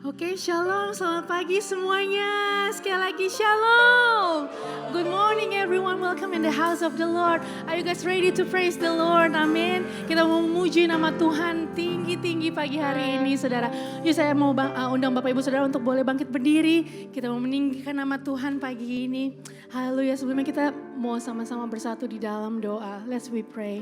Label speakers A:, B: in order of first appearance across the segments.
A: Oke, shalom, selamat pagi semuanya. Sekali lagi shalom. Good morning everyone, welcome in the house of the Lord. Are you guys ready to praise the Lord? Amin. Kita mau memuji nama Tuhan tinggi-tinggi pagi hari ini, saudara. Yuk saya mau undang Bapak Ibu Saudara untuk boleh bangkit berdiri. Kita mau meninggikan nama Tuhan pagi ini. Haleluya, sebelumnya kita mau sama-sama bersatu di dalam doa. Let's we pray.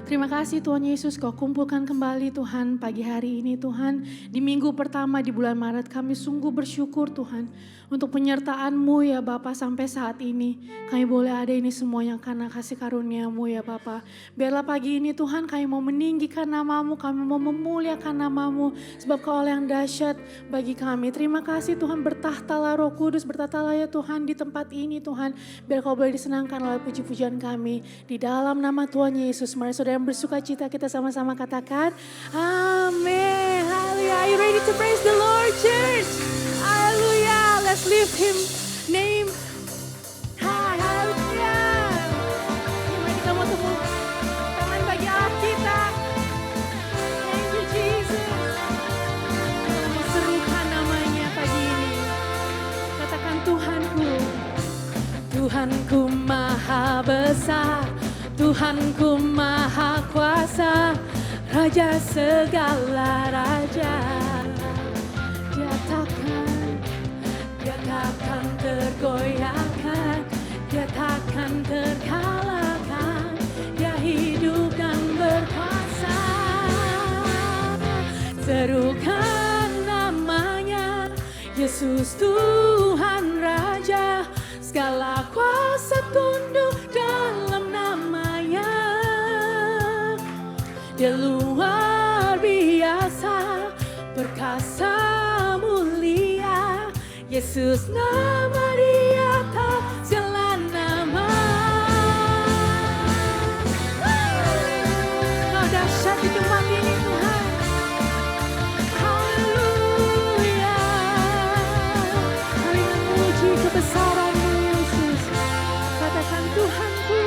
A: Terima kasih Tuhan Yesus, Kau kumpulkan kembali Tuhan pagi hari ini Tuhan. Di minggu pertama di bulan Maret kami sungguh bersyukur Tuhan untuk penyertaan-Mu ya Bapa sampai saat ini. Kami boleh ada ini semuanya karena kasih karunia-Mu ya Bapa. Biarlah pagi ini Tuhan kami mau meninggikan nama-Mu, kami mau memuliakan nama-Mu. Sebab Kau Allah yang dahsyat bagi kami. Terima kasih Tuhan, bertahtalah Roh Kudus, bertahtalah ya Tuhan di tempat ini Tuhan. Biar Kau boleh disenangkan oleh puji-pujian kami. Di dalam nama Tuhan Yesus, mari saudara yang bersuka cita kita sama-sama katakan amin. Haleluya. Are you ready to praise the Lord, church? Haleluya. Let's lift Him name. Haleluya. Mari kita mau tepuk tangan bagi Allah kita. Thank you Jesus. Kita mau serukan namanya pagi ini. Katakan Tuhanku, Tuhanku maha besar, Tuhanku maha kuasa, Raja segala raja. Dia takkan tergoyahkan, Dia takkan terkalahkan, Dia hidup dan berkuasa. Serukan namanya, Yesus Tuhan Raja, segala kuasa tunduk dalam namanya. Dia luar biasa, perkasa mulia, Yesus nama di atas segala nama. Kau dahsyat di tempat ini Tuhan. Haleluya. Kami memuji kebesaran-Mu Yesus. Katakan Tuhanku,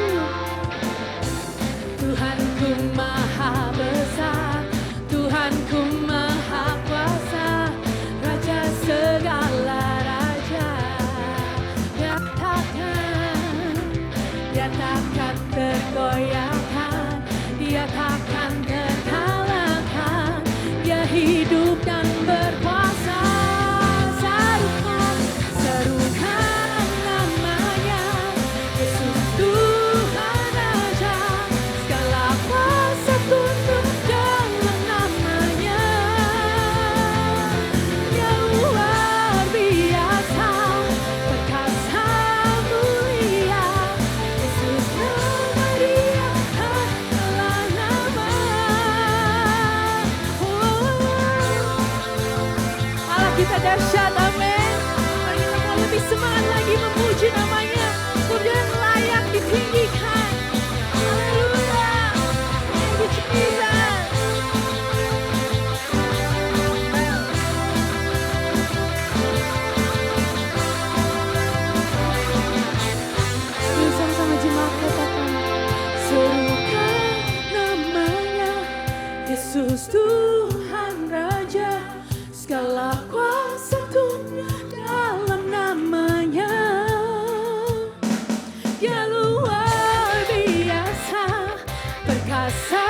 A: Tuhanku maha besar, Tuhanku maha kuasa, Raja segala raja. Dia takkan tergoyahkan, Dia takkan terkalahkan, Dia hidup dan berkuasa. Serukan namanya, Yesus Tuhan Raja, segala kuasa tunduk dalam namanya. Dia luar biasa, perkasa mulia, Yesus nama di atas segala nama. Allah kita dahsyat, amin. Mari kita mau lebih semangat lagi memuji namanya, Dia yang layak ditinggikan. Haleluya. Thank you Jesus. Yuk sama-sama jemaat katakan, serukan namanya, Yesus Tuhan Raja, segala kuasa tunduk dalam namanya. Dia luar biasa, perkasa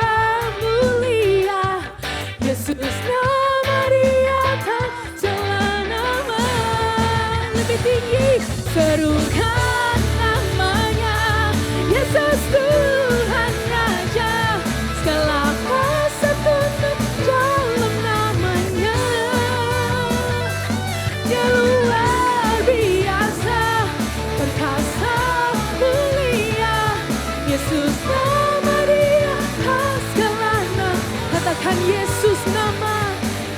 A: mulia, Yesus nama di atas segala nama. Lebih tinggi, serukan namanya, Yesus Tuhan Raja, segala kuasa tunduk dalam namanya. Dia luar biasa, perkasa mulia, Yesus nama di atas segala nama. Katakan Yesus nama,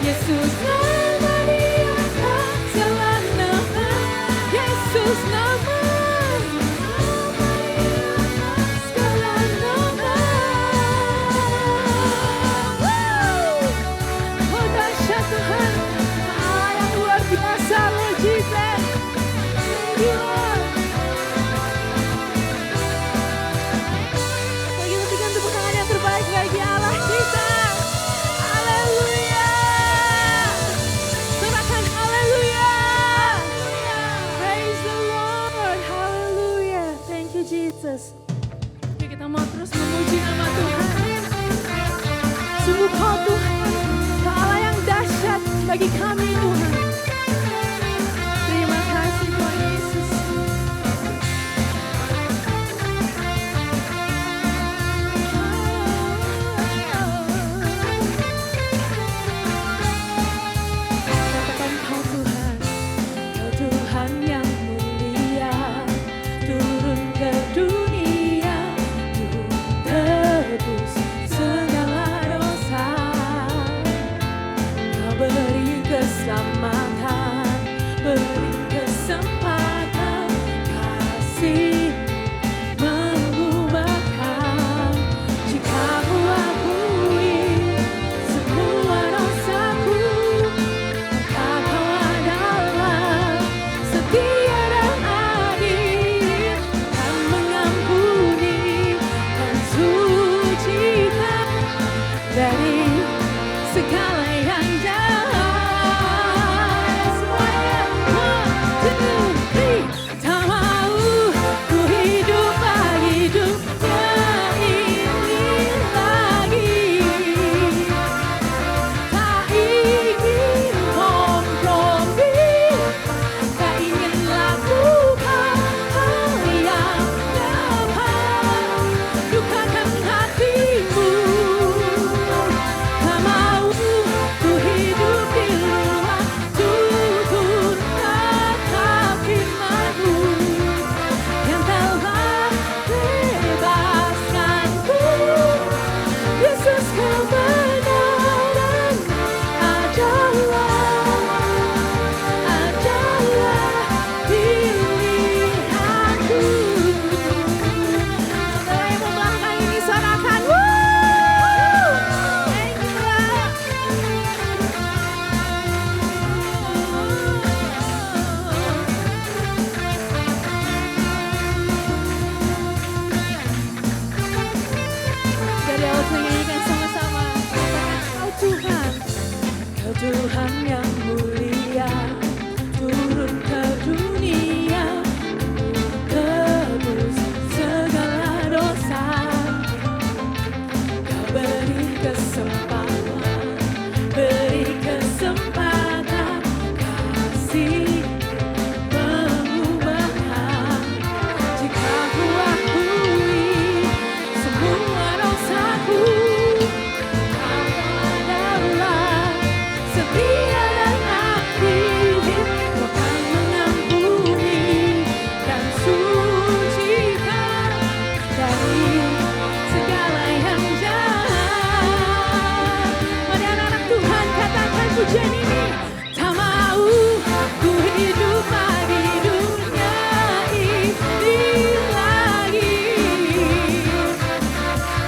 A: Yesus nama di atas segala nama, Yesus nama, segala nama. Oh dahsyat Tuhan, Allah yang luar biasa, Lord Jesus. Thank you Lord. Bagi berikan tepuk tangan yang terbaik bagi Allah kita. Haleluya. bagi kami Tuhan. Terima kasih Tuhan Yesus. Katakan Kau Tuhan, Kau Tuhan yang mulia, turun ke dunia untuk tebus segala dosa. Kau beri keselamatan, beri kesempatan, kasih mengubahkan. Jika ku akui semua dosaku, maka Kau adalah setia dan adil, kan mengampuni dan sucikan dari segala yang jahat. Semuanya, 1, 2, 3. Tak mau ku hidup bagi dunia ini lagi. Tak ingin kompromi, tak ingin lakukan hal yang dapat dukakan hatimu. Tak mau ku hidup di luar tutur kata firman-Mu yang telah bebaskanku. Yesus, kebenaran adalah pilihanku. Saudara yang mau melangkah ini sorakan, woo! Thank you, Lord. Dari awal kita nyanyikan sama-sama. Katakan, Kau Tuhan, Kau Tuhan yang mulia, turun ke dunia untuk tebus segala dosa. Kau beri kesempatan, kasih mengubahkan. Jika ku akui semua dosaku, Kau adalah setia dan adil, Kau kan mengampuni dan sucikan dari segala yang jahat. Mari anak-anak Tuhan katakan pujian ini. Tak mau ku hidup bagi dunia ini lagi.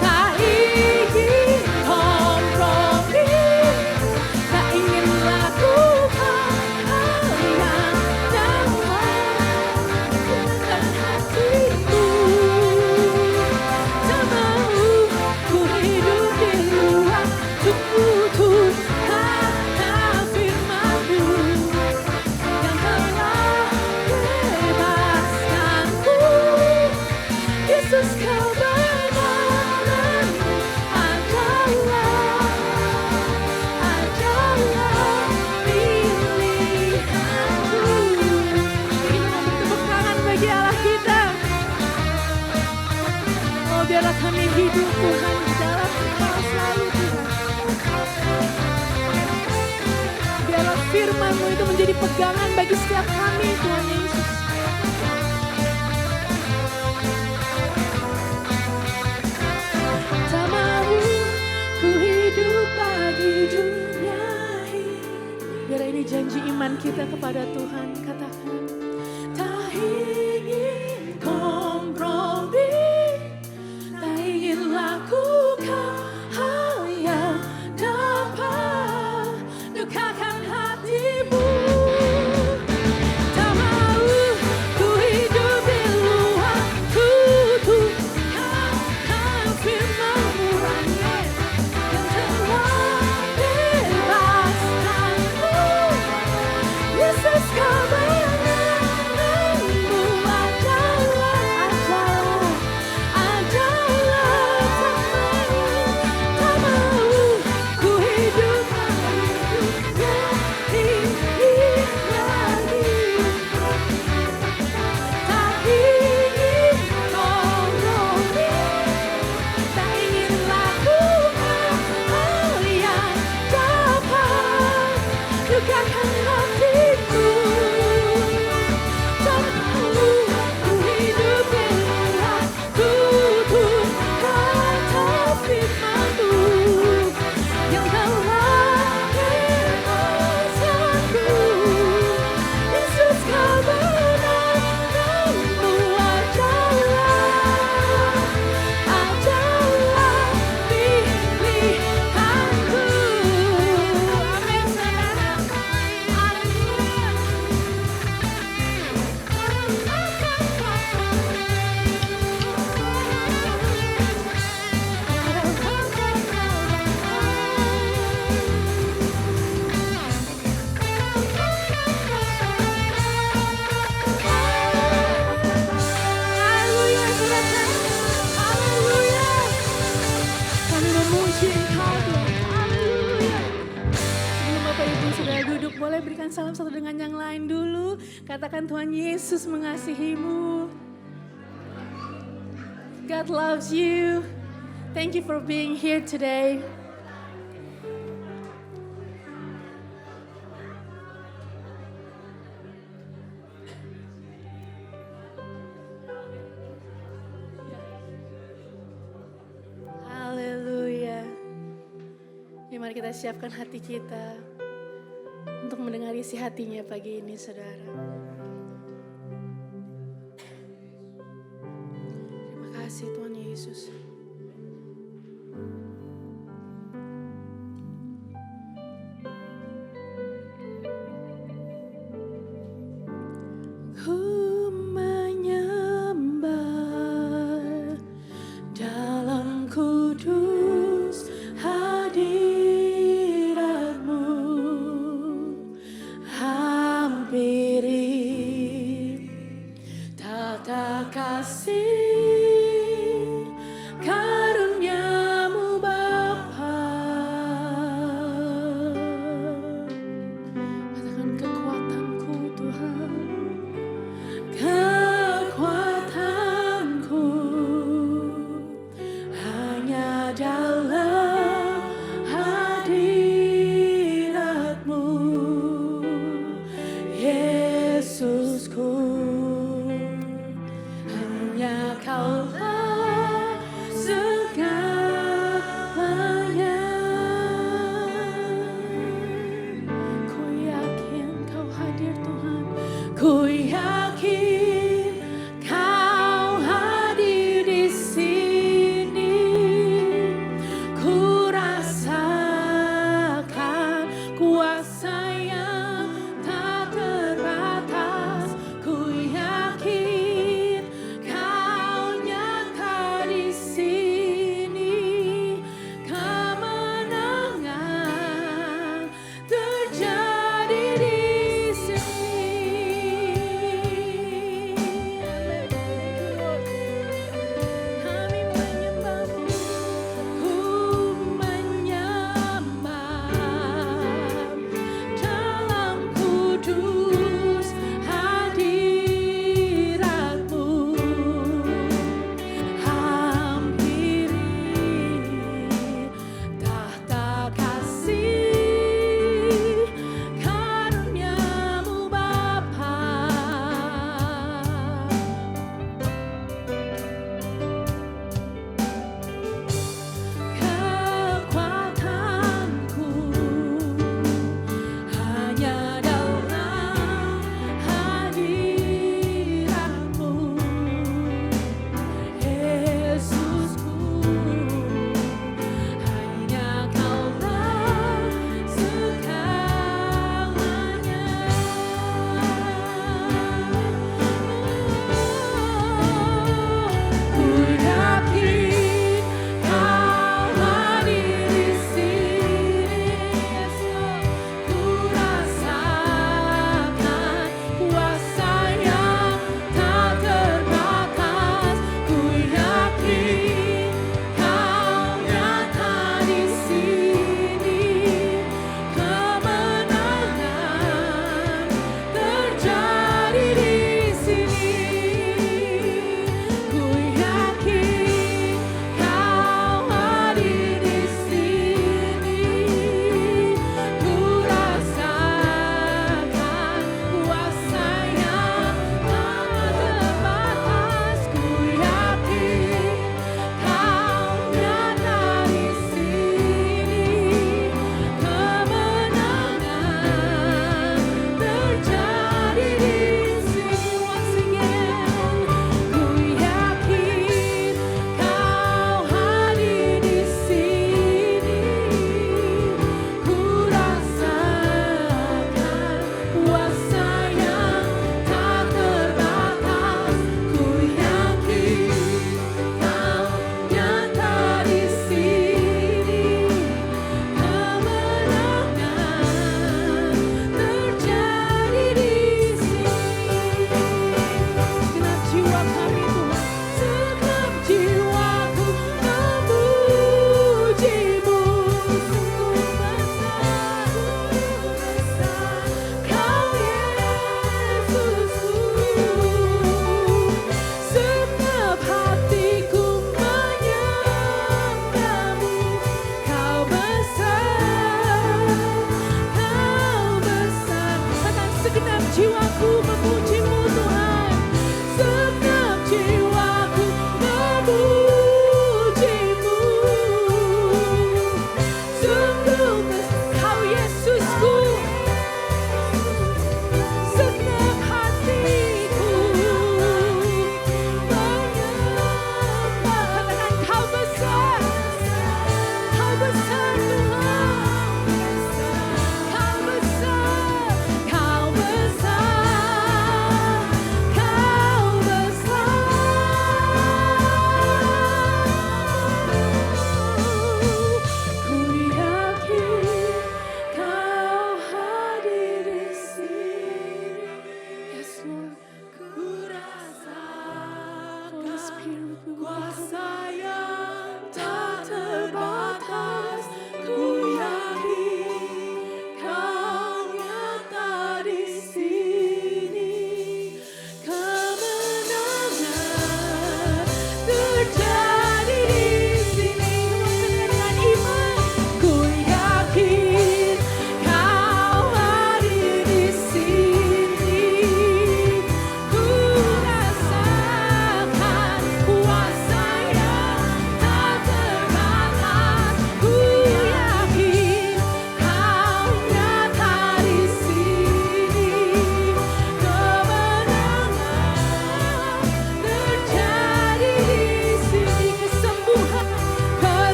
A: Tak ingin kompromi, tak ingin lakukan hal yang dapat dukakan hatimu. Tak mau ku hidup di luar tutur kata firman-Mu yang telah bebaskanku. Yesus, kebenaran adalah pilihanku. Kita mau bertepuk tangan bagi Allah kita. Oh, biarlah kami hidup Tuhan di dalam Engkau selalu Tuhan. Biarlah firman-Mu itu menjadi pegangan bagi setiap kami Tuhan Yesus. Tak mau ku hidup bagi dunia ini. Biar ini janji iman kita kepada Tuhan. Katakan, tak ingin kompromi, tak ingin lakukan hal yang dapat dukakan hatimu. Tak mau ku hidup di luar tutur kata firman-Mu yang telah bebaskanku. Yesus, kebenaran Bapak Ibu sudah duduk, boleh berikan salam satu dengan yang lain dulu. Katakan Tuhan Yesus mengasihimu. God loves you. Thank you for being here today. Haleluya. Ya, mari kita siapkan hati kita untuk mendengar isi hatinya pagi ini, saudara. Terima kasih Tuhan Yesus. Ku menyembah dalam kudus hadirat-Mu, hampiri tata kasih karunia-Mu Bapa. Katakan kekuatanku Tuhan, kekuatanku hanya dalam hadirat-Mu, Yesusku. Hanya Kaulah segalanya. Ku yakin Kau hadir Tuhan, ku yakin Kau hadir di sini. Ku rasakan kuasa yang tak terbatas. Ku yakin Kau nyata di sini. Kemenangan terjadi di sini. Kami menyembah-Mu, ku menyembah dalam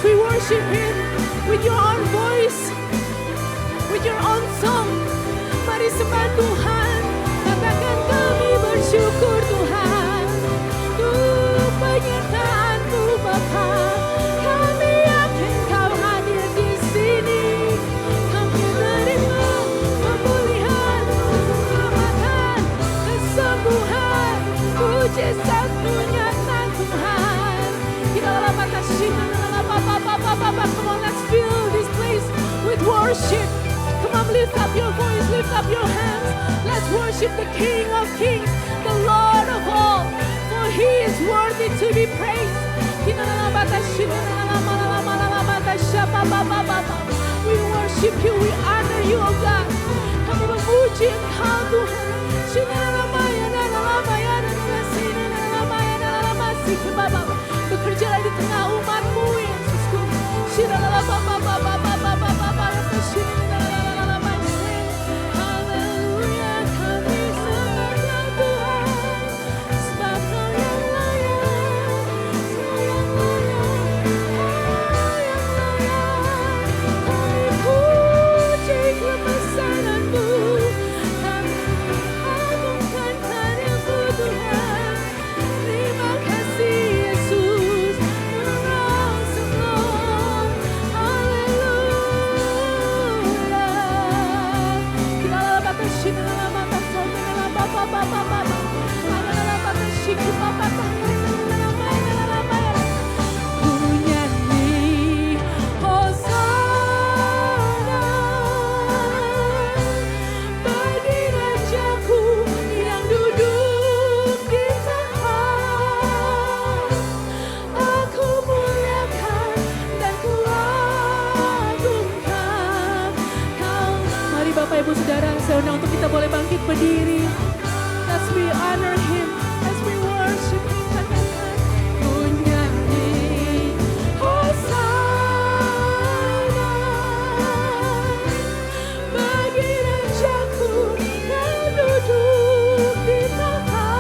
A: we worship Him with your own voice, with your own song. Mari sembah Tuhan, katakan kami bersyukur Tuhan untuk penyertaan-Mu Bapa. Kami yakin Kau hadir di sini. Kami menerima pemulihan, keselamatan, kesembuhan, mujizat nyata Tuhan. Come on, let's fill this place with worship. Come on, lift up your voice, lift up your hands. Let's worship the King of Kings, the Lord of all, for He is worthy to be praised. We worship You, we honor You, oh God. Kami memuji Engkau Tuhan. Bekerjalah di tengah umat-Mu, Yesusku. Haleluya, kami sembah Tuhan, sebab Kau yang layak, Kau yang layak, Kau yang layak. Kami puji kebesaran-Mu, kami agungkan karya-Mu Tuhan. Terima kasih Yesus, Nyanyi Hosana bagi Rajaku yang duduk di tahta. Aku muliakan dan kuagungkan Kau. Mari Bapak Ibu Saudara, saya undang untuk kita boleh bangkit berdiri. As we honor Him, as we worship Him, katakan ku nyanyi Hosana bagi Rajaku yang duduk di tahta.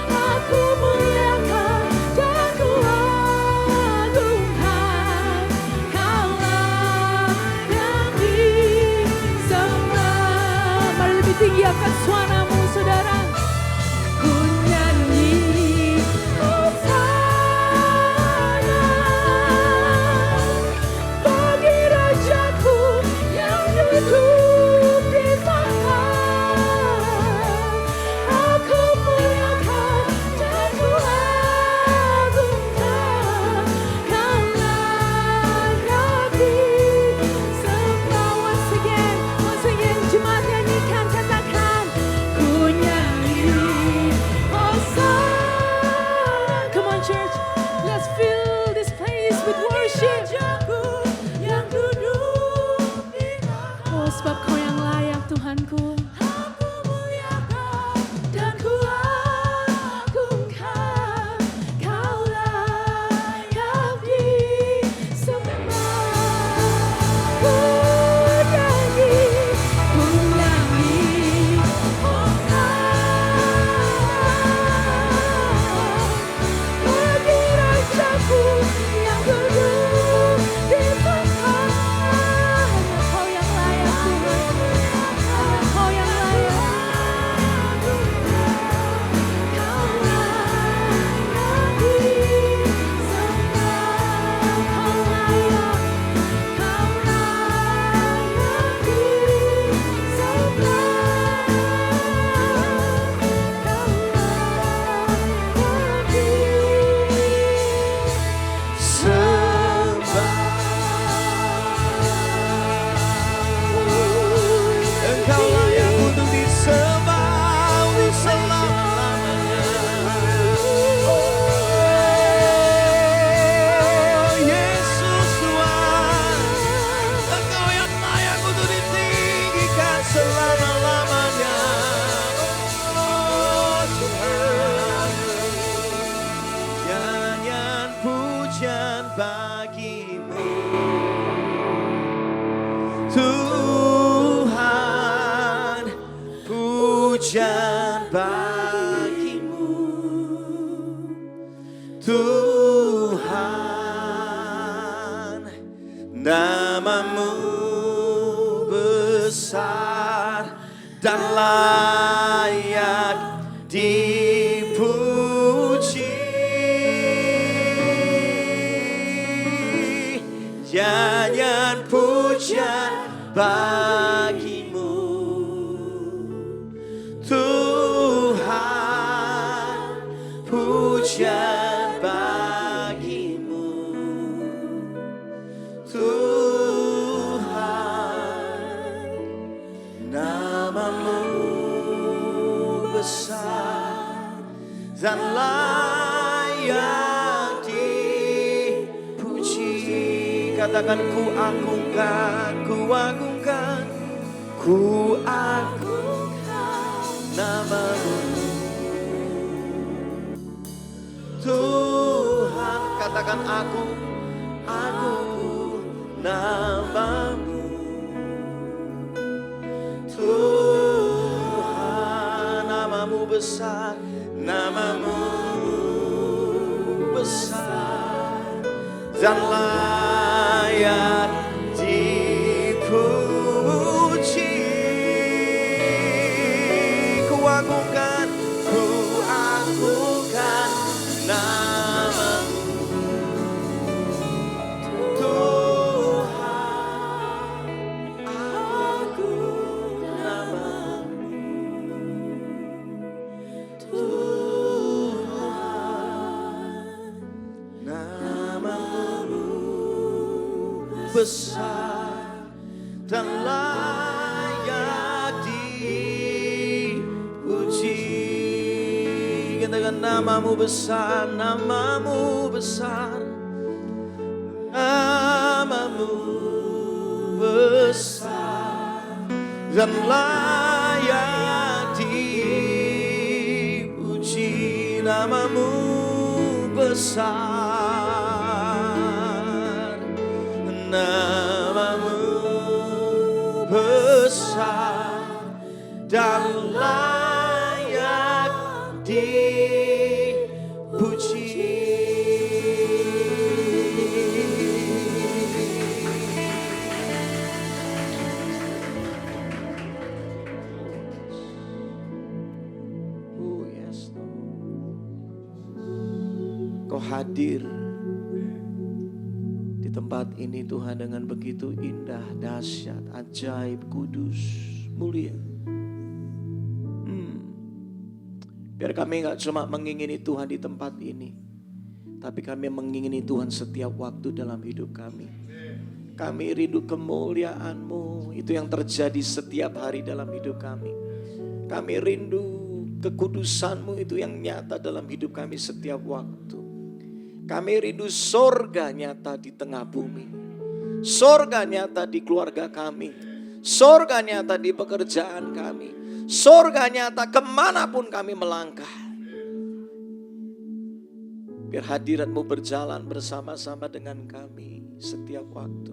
A: Aku muliakan dan kuagungkan Kaulah yang disembah. Mari lebih tinggi akan suaramu saudara. Ku nyanyi Hosana bagi Rajaku yang duduk di tahta. Aku muliakan dan kuagungkan Kaulah yang disembah. Once again, jemaat nyanyikan, katakan ku nyanyi Hosana. Come on church, let's fill this place with worship. Yang duduk di tahta. Oh, sebab Kau yang layak Tuhanku. Aku muliakan dan kuagungkan Kaulah yang disembah. Ku nyanyi Hosana bagi Rajaku yang duduk di tahta. Kau yang layak Tuhan, Kau yang layak. Kaulah yang disembah. Kau layak, Kaulah yang disembah.
B: Engkau layak untuk disembah untuk selama-lamanya. Oh, Yesus Tuhan, Engkau yang layak untuk ditinggikan selama-lamanya. Oh Tuhan, nyanyian pujian bagimu Tuhan, pujian bagimu Tuhan. Namamu besar dan layak dipuji. Nyanyian pujian bagimu Tuhan, pujian bagimu Tuhan. Namamu besar dan layak dipuji. Katakan ku agungkan, ku agungkan, ku agungkan namamu Tuhan. Katakan aku namamu Tuhan. Namamu besar, namamu besar dan layak dipuji. Ku agungkan namamu Tuhan. Agung namamu Tuhan. Namamu besar dan layak dipuji. Katakan namamu besar, namamu besar, namamu besar dan layak dipuji. Namamu besar, namamu besar dan layak dipuji. Oh yes, Kau hadir di tempat ini Tuhan dengan begitu indah, dahsyat, ajaib, kudus, mulia. Biar kami gak cuma mengingini Tuhan di tempat ini, tapi kami mengingini Tuhan setiap waktu dalam hidup kami. Kami rindu kemuliaan-Mu, itu yang terjadi setiap hari dalam hidup kami. Kami rindu kekudusan-Mu, itu yang nyata dalam hidup kami setiap waktu. Kami rindu sorga nyata di tengah bumi, sorga nyata di keluarga kami, sorga nyata di pekerjaan kami, sorga nyata kemanapun kami melangkah. Biar hadirat-Mu berjalan bersama-sama dengan kami setiap waktu.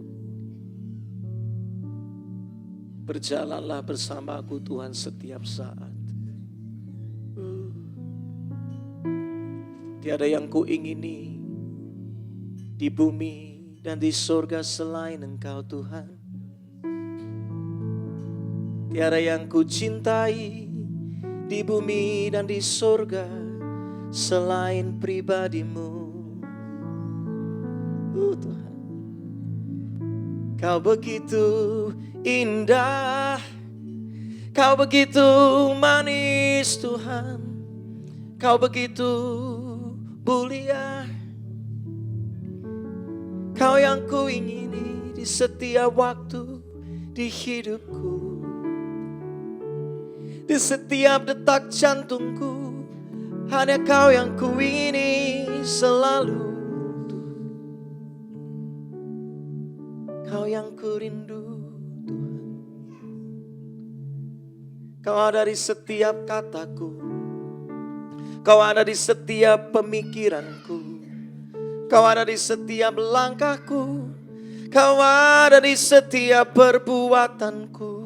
B: Berjalanlah bersamaku Tuhan setiap saat. Tiada yang kuingini di bumi dan di surga selain Engkau Tuhan. Tiada yang ku cintai di bumi dan di surga selain pribadi-Mu. Tuhan, Kau begitu indah, Kau begitu manis Tuhan, Kau begitu mulia. Kau yang ku ingini di setiap waktu di hidupku, di setiap detak jantungku. Hanya Kau yang ku ingini selalu. Kau yang ku rindu Tuhan. Kau ada di setiap kataku, Kau ada di setiap pemikiranku, Kau ada di setiap langkahku, Kau ada di setiap perbuatanku.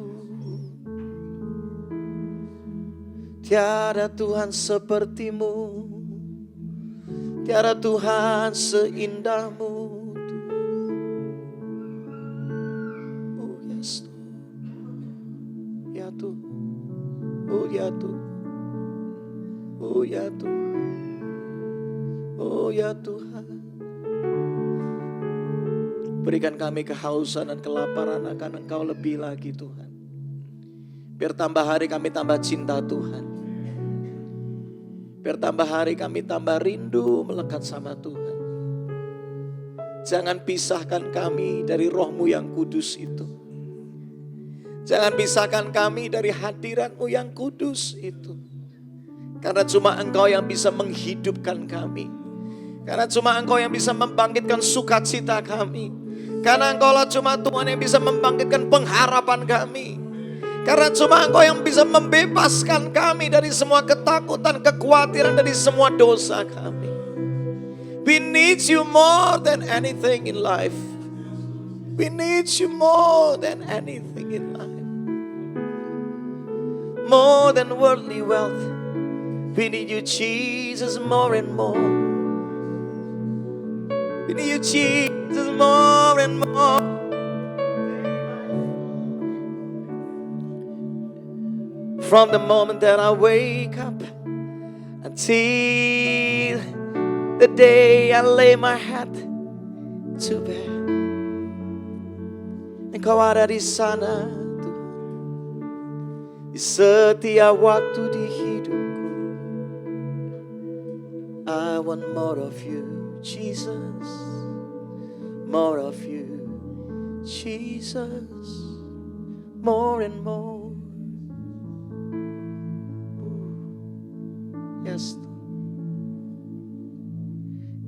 B: Tiada Tuhan seperti-Mu, tiada Tuhan seindah-Mu. ya Tuhan. Oh ya Tuhan. Oh ya Tuhan. Berikan kami kehausan dan kelaparan akan Engkau lebih lagi Tuhan. Biar tambah hari kami tambah cinta Tuhan. Biar tambah hari kami tambah rindu melekat sama Tuhan. Jangan pisahkan kami dari Roh-Mu yang kudus itu. Jangan pisahkan kami dari hadirat-Mu yang kudus itu. Karena cuma Engkau yang bisa menghidupkan kami. Karena cuma Engkau yang bisa membangkitkan sukacita kami. Karena Engkau lah cuma Tuhan yang bisa membangkitkan pengharapan kami. Karena cuma Engkau yang bisa membebaskan kami dari semua ketakutan, kekhawatiran, dari semua dosa kami. We need you more than anything in life. We need you more than anything in life. More than worldly wealth. We need you, Jesus, more and more. We need you, Jesus, more and more. From the moment that I wake up until the day I lay my head to bed, Engkau ada di sana Tuhan, di setiap waktu di hidupku. I want more of you, Jesus. More of you, Jesus. More and more. Yes.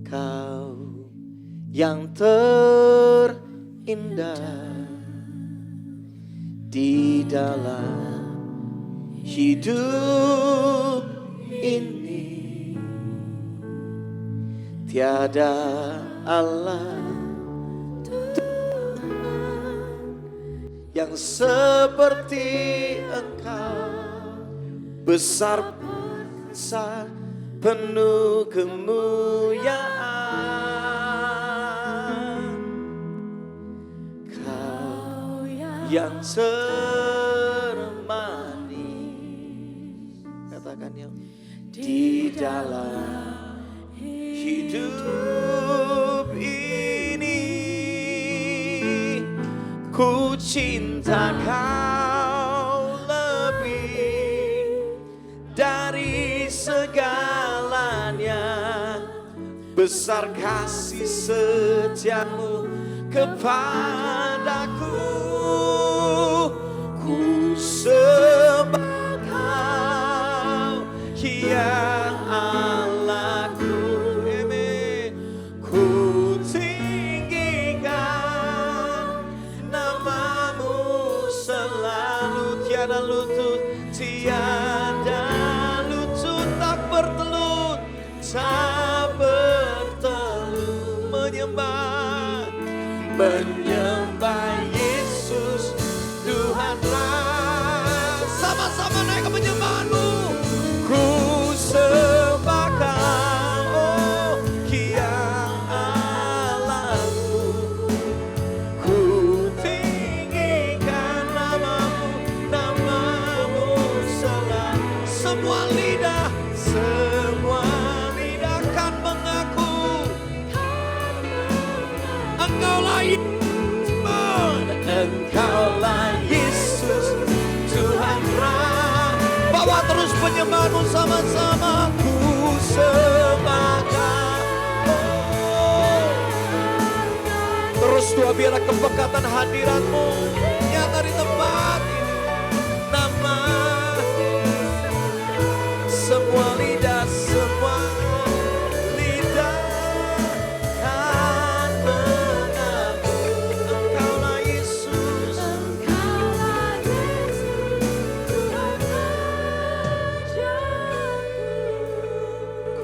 B: Kau yang terindah di dalam hidup ini. Tiada Allah Tuhan yang seperti Engkau, besar besar penuh kemuliaan. Kau yang termani, katakan yang di dalam hidup ini. Ku cinta Kau lebih dari segalanya. Besar kasih setiamu kepadaku. Ku sembah Kau, ya Allahku. Amin. Ku tinggikan namamu selalu. Tiada lutut, tiada lutut tak bertelut, tak bertelut. Menyembah, menyembah Yesus Tuhanlah. Sama-sama naik ke penyembahanmu. Ku sembah Kau, oh, ya Allahku. Ku tinggikan namamu, namamu selalu. Semua lidah kan mengaku Engkaulah Yesus, Engkaulah Yesus Tuhan. Bawa terus penyembahanmu sama-sama. Ku sembah Kau. Terus doa biarlah kepekatan hadirat-Mu nyata di tempat ini. Nama semua lidah, semua lidah kan mengaku Engkaulah Yesus. Engkaulah Yesus Tuhan ajaku.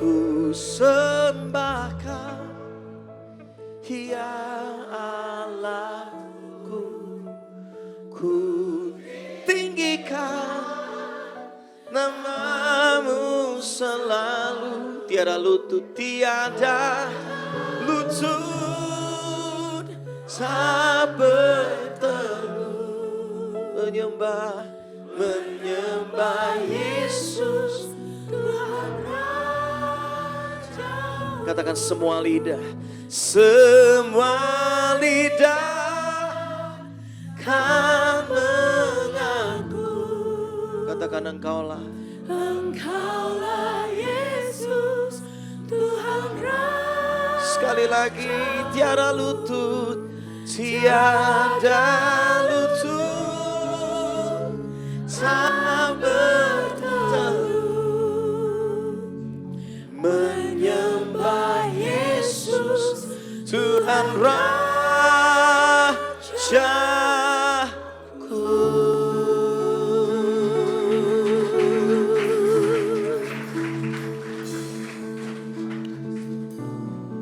B: Ku sembah Kau, ya Allahku. Ku tinggikan namamu selalu. Tiada lutut, tiada lutut tak bertelut. Menyembah, menyembah Yesus. Katakan semua lidah. Semua lidah kan mengaku. Katakan Engkaulah Yesus Tuhan Raja. Sekali lagi, tiada lutut tak bertelut menyembah Yesus Tuhan Rajaku.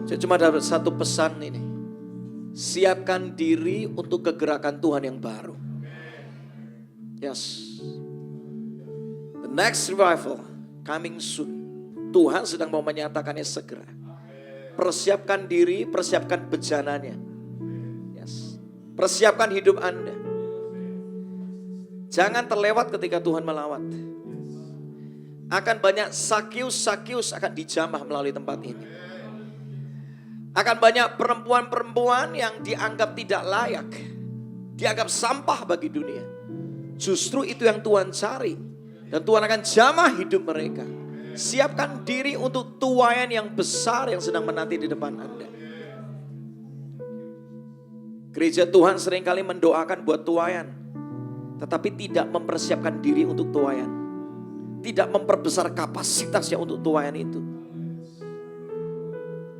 B: Saya cuma dapat satu pesan ini. Siapkan diri untuk kegerakan Tuhan yang baru. Yes. The next revival coming soon. Tuhan sedang mau menyatakannya segera. Persiapkan diri, persiapkan bejananya. Yes. Persiapkan hidup Anda. Jangan terlewat ketika Tuhan melawat. Akan banyak Sakius akan dijamah melalui tempat ini. Akan banyak perempuan-perempuan yang dianggap tidak layak, dianggap sampah bagi dunia. Justru itu yang Tuhan cari. Dan Tuhan akan jamah hidup mereka. Siapkan diri untuk tuaian yang besar yang sedang menanti di depan Anda. Gereja Tuhan seringkali mendoakan buat tuaian, tetapi tidak mempersiapkan diri untuk tuaian. Tidak memperbesar kapasitasnya untuk tuaian itu.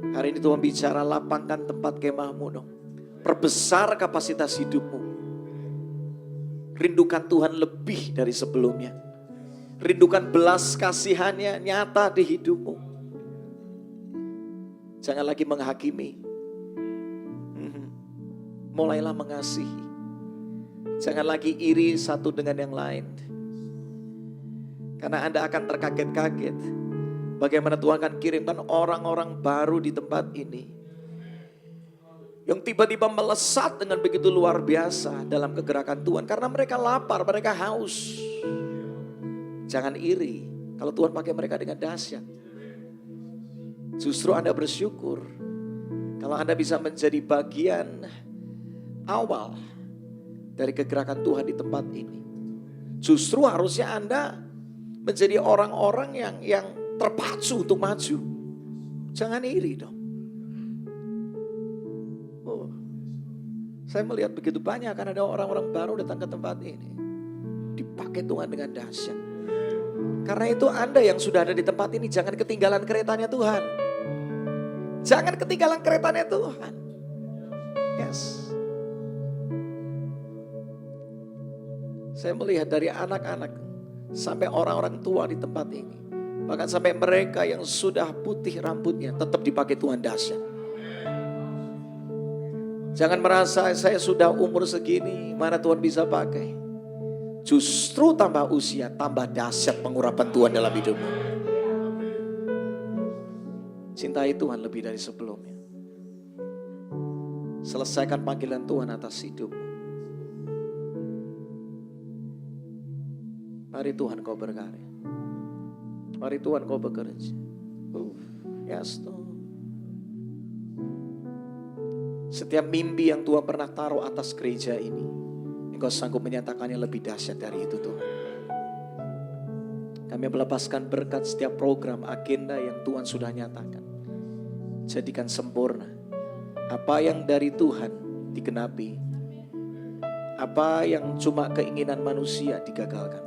B: Hari ini Tuhan bicara, lapangkan tempat kemahmu dong. Perbesar kapasitas hidupmu. Rindukan Tuhan lebih dari sebelumnya. Rindukan belas kasihannya nyata di hidupmu. Jangan lagi menghakimi. Mulailah mengasihi. Jangan lagi iri satu dengan yang lain. Karena Anda akan terkaget-kaget. Bagaimana Tuhan akan kirimkan orang-orang baru di tempat ini. Yang tiba-tiba melesat dengan begitu luar biasa dalam kegerakan Tuhan. Karena mereka lapar, mereka haus. Jangan iri kalau Tuhan pakai mereka dengan dahsyat. Justru Anda bersyukur kalau Anda bisa menjadi bagian awal dari kegerakan Tuhan di tempat ini. Justru harusnya Anda menjadi orang-orang yang terpacu untuk maju. Jangan iri dong. Oh, saya melihat begitu banyak kan ada orang-orang baru datang ke tempat ini. Dipakai Tuhan dengan dahsyat. Karena itu Anda yang sudah ada di tempat ini jangan ketinggalan keretanya Tuhan. Jangan ketinggalan keretanya Tuhan. Yes. Saya melihat dari anak-anak sampai orang-orang tua di tempat ini. Bahkan sampai mereka yang sudah putih rambutnya tetap dipakai Tuhan dahsyat. Jangan merasa saya sudah umur segini, mana Tuhan bisa pakai. Justru tambah usia, tambah dahsyat pengurapan Tuhan dalam hidupmu. Cintai Tuhan lebih dari sebelumnya. Selesaikan panggilan Tuhan atas hidupmu. Mari Tuhan kau berkarya. Mari Tuhan kau bekerja. Yes Tuhan. Setiap mimpi yang Tuhan pernah taruh atas gereja ini, Engkau sanggup menyatakannya lebih dahsyat dari itu Tuhan. Kami melepaskan berkat setiap program, agenda yang Tuhan sudah nyatakan. Jadikan sempurna. Apa yang dari Tuhan digenapi. Apa yang cuma keinginan manusia digagalkan.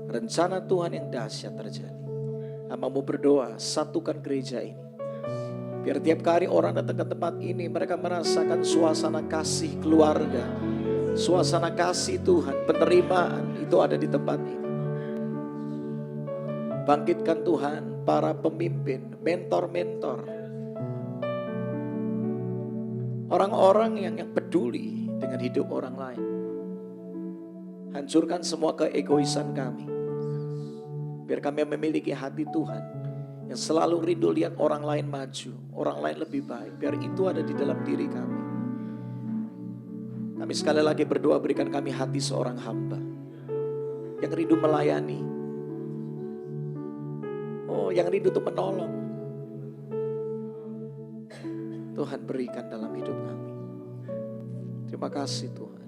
B: Rencana Tuhan yang dahsyat terjadi. Hamba-Mu berdoa, satukan gereja ini. Biar tiap kali orang datang ke tempat ini, mereka merasakan suasana kasih keluarga. Suasana kasih Tuhan, penerimaan itu ada di tempat ini. Bangkitkan Tuhan para pemimpin, mentor-mentor. Orang-orang yang peduli dengan hidup orang lain. Hancurkan semua keegoisan kami. Biar kami memiliki hati Tuhan yang selalu rindu lihat orang lain maju, orang lain lebih baik. Biar itu ada di dalam diri kami. Kami sekali lagi berdoa berikan kami hati seorang hamba yang rindu melayani. Oh, yang rindu untuk menolong. Tuhan berikan dalam hidup kami. Terima kasih Tuhan.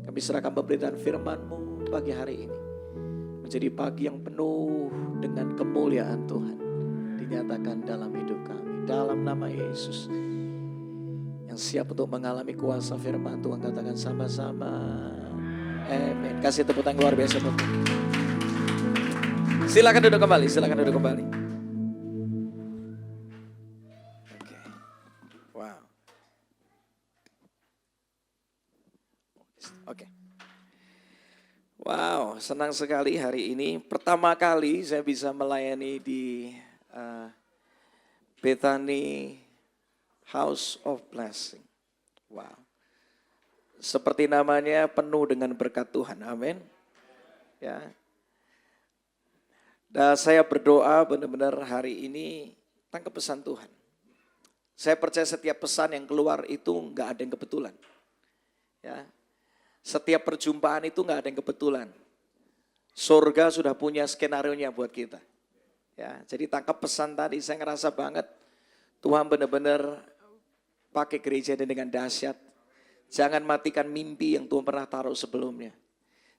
B: Kami serahkan pemberitaan firman-Mu pagi hari ini. Menjadi pagi yang penuh dengan kemuliaan Tuhan. Dinyatakan dalam hidup kami. Dalam nama Yesus. Yang siap untuk mengalami kuasa firman Tuhan, katakan sama-sama. Amin. Kasih tepuk tangan luar biasa buat Tuhan. Silakan duduk kembali, silakan duduk kembali. Oke. Wow. Oke. Wow, senang sekali hari ini. Pertama kali saya bisa melayani di Bethany House of Blessing. Wow. Seperti namanya penuh dengan berkat Tuhan. Amin. Ya. Dan saya berdoa benar-benar hari ini tangkap pesan Tuhan. Saya percaya setiap pesan yang keluar itu enggak ada yang kebetulan. Ya. Setiap perjumpaan itu enggak ada yang kebetulan. Surga sudah punya skenario-nya buat kita. Ya, jadi tangkap pesan tadi, saya ngerasa banget Tuhan benar-benar pakai gereja ini dengan dahsyat. Jangan matikan mimpi yang Tuhan pernah taruh sebelumnya.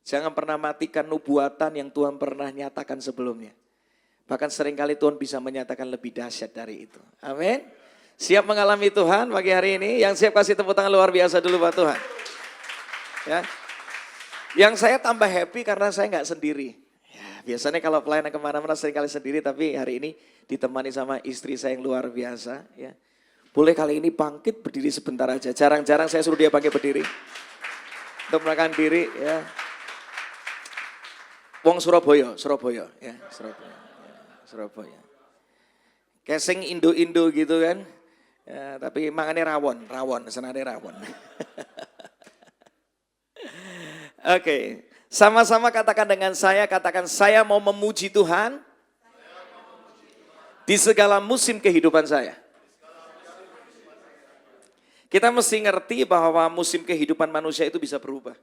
B: Jangan pernah matikan nubuatan yang Tuhan pernah nyatakan sebelumnya. Bahkan seringkali Tuhan bisa menyatakan lebih dahsyat dari itu. Amin. Siap mengalami Tuhan pagi hari ini? Yang siap kasih tepuk tangan luar biasa dulu buat Tuhan. Ya. Yang saya tambah happy karena saya nggak sendiri. Ya, biasanya kalau pelayanan kemana-mana seringkali sendiri, tapi hari ini ditemani sama istri saya yang luar biasa. Ya. Boleh kali ini bangkit berdiri sebentar aja. Jarang-jarang saya suruh dia bangkit berdiri. Untuk melakukan diri. Ya. Wong Surabaya, ya, Surabaya. Casing Indo-Indo gitu kan. Ya, tapi mangannya rawon, senade rawon. Oke, sama-sama katakan dengan saya, katakan saya mau memuji Tuhan di segala musim kehidupan saya. Kita mesti ngerti bahwa musim kehidupan manusia itu bisa berubah.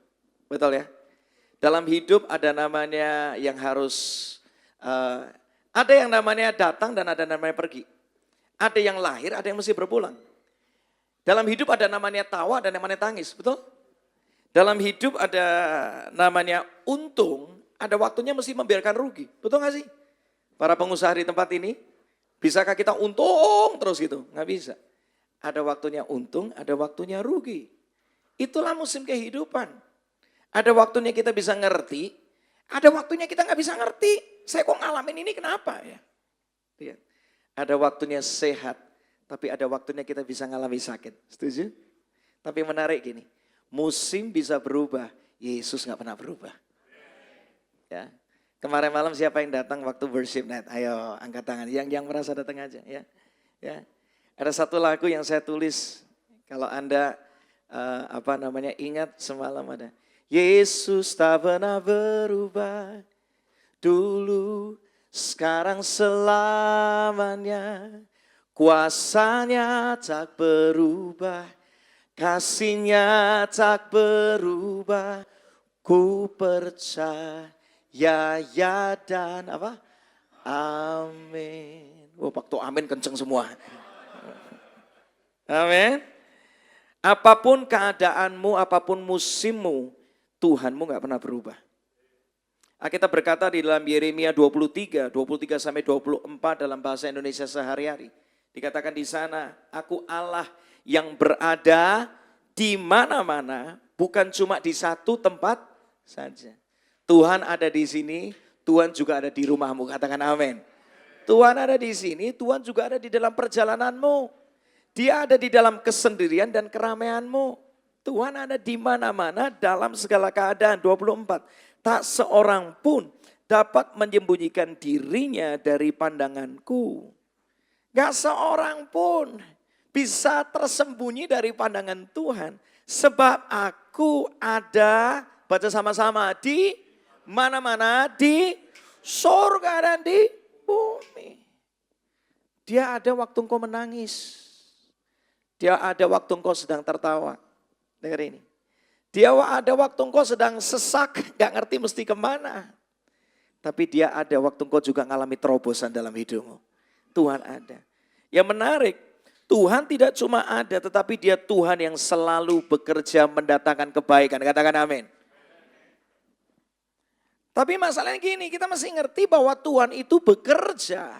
B: Betul ya? Dalam hidup ada namanya yang harus, ada yang namanya datang dan ada namanya pergi. Ada yang lahir, ada yang mesti berpulang. Dalam hidup ada namanya tawa dan namanya tangis, betul? Dalam hidup ada namanya untung, ada waktunya mesti membiarkan rugi, betul gak sih? Para pengusaha di tempat ini, bisakah kita untung terus gitu? Gak bisa. Ada waktunya untung, ada waktunya rugi. Itulah musim kehidupan. Ada waktunya kita bisa ngerti, ada waktunya kita nggak bisa ngerti. Saya kok ngalamin ini kenapa ya? Lihat, ada waktunya sehat, tapi ada waktunya kita bisa ngalami sakit. Setuju? Tapi menarik gini, musim bisa berubah, Yesus nggak pernah berubah. Ya, kemarin malam siapa yang datang waktu worship night? Ayo angkat tangan, yang merasa datang aja ya. Ya, ada satu lagu yang saya tulis, kalau Anda ingat semalam ada. Yesus tak pernah berubah, dulu, sekarang, selamanya. Kuasanya tak berubah, kasihnya tak berubah. Ku percaya ya dan apa? Amin. Waktu amin kenceng semua. Amin. Apapun keadaanmu, apapun musimmu, Tuhanmu gak pernah berubah. Alkitab berkata di dalam Yeremia 23 sampai 24 dalam bahasa Indonesia sehari-hari. Dikatakan di sana, aku Allah yang berada di mana-mana, bukan cuma di satu tempat saja. Tuhan ada di sini, Tuhan juga ada di rumahmu, katakan amin. Tuhan ada di sini, Tuhan juga ada di dalam perjalananmu. Dia ada di dalam kesendirian dan keramaianmu. Tuhan ada di mana-mana dalam segala keadaan. 24. Tak seorang pun dapat menyembunyikan dirinya dari pandanganku. Gak seorang pun bisa tersembunyi dari pandangan Tuhan. Sebab aku ada, baca sama-sama, di mana-mana, di surga dan di bumi. Dia ada waktu engkau menangis. Dia ada waktu engkau sedang tertawa. Dengar ini. Dia ada waktu engkau sedang sesak, gak ngerti mesti kemana. Tapi dia ada waktu engkau juga ngalami terobosan dalam hidupmu. Tuhan ada. Yang menarik, Tuhan tidak cuma ada, tetapi dia Tuhan yang selalu bekerja mendatangkan kebaikan. Katakan amin. Tapi masalahnya gini, kita mesti ngerti bahwa Tuhan itu bekerja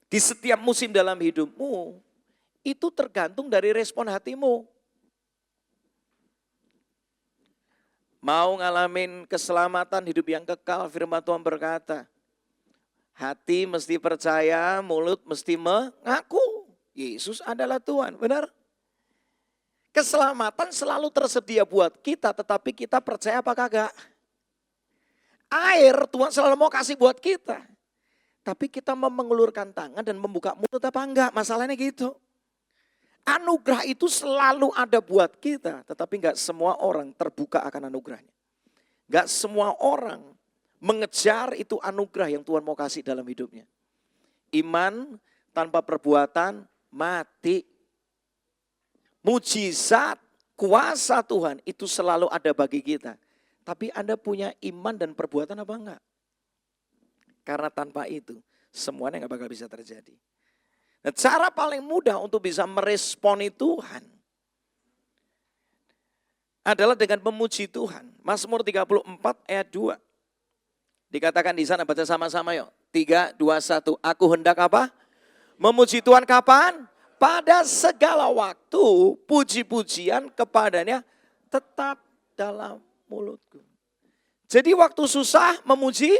B: di setiap musim dalam hidupmu. Itu tergantung dari respon hatimu. Mau ngalamin keselamatan hidup yang kekal, firman Tuhan berkata, hati mesti percaya, mulut mesti mengaku. Yesus adalah Tuhan, benar? Keselamatan selalu tersedia buat kita, tetapi kita percaya apa kagak? Air Tuhan selalu mau kasih buat kita. Tapi kita mau mengulurkan tangan dan membuka mulut apa enggak? Masalahnya gitu. Anugerah itu selalu ada buat kita, tetapi enggak semua orang terbuka akan anugerahnya. Enggak semua orang mengejar itu anugerah yang Tuhan mau kasih dalam hidupnya. Iman tanpa perbuatan mati. Mujizat, kuasa Tuhan itu selalu ada bagi kita. Tapi Anda punya iman dan perbuatan apa enggak? Karena tanpa itu semuanya enggak bakal bisa terjadi. Nah, cara paling mudah untuk bisa meresponi Tuhan adalah dengan memuji Tuhan. Mazmur 34 ayat 2. Dikatakan di sana, baca sama-sama yuk. 3, 2, 1. Aku hendak apa? Memuji Tuhan kapan? Pada segala waktu puji-pujian kepadanya tetap dalam mulutku. Jadi waktu susah memuji,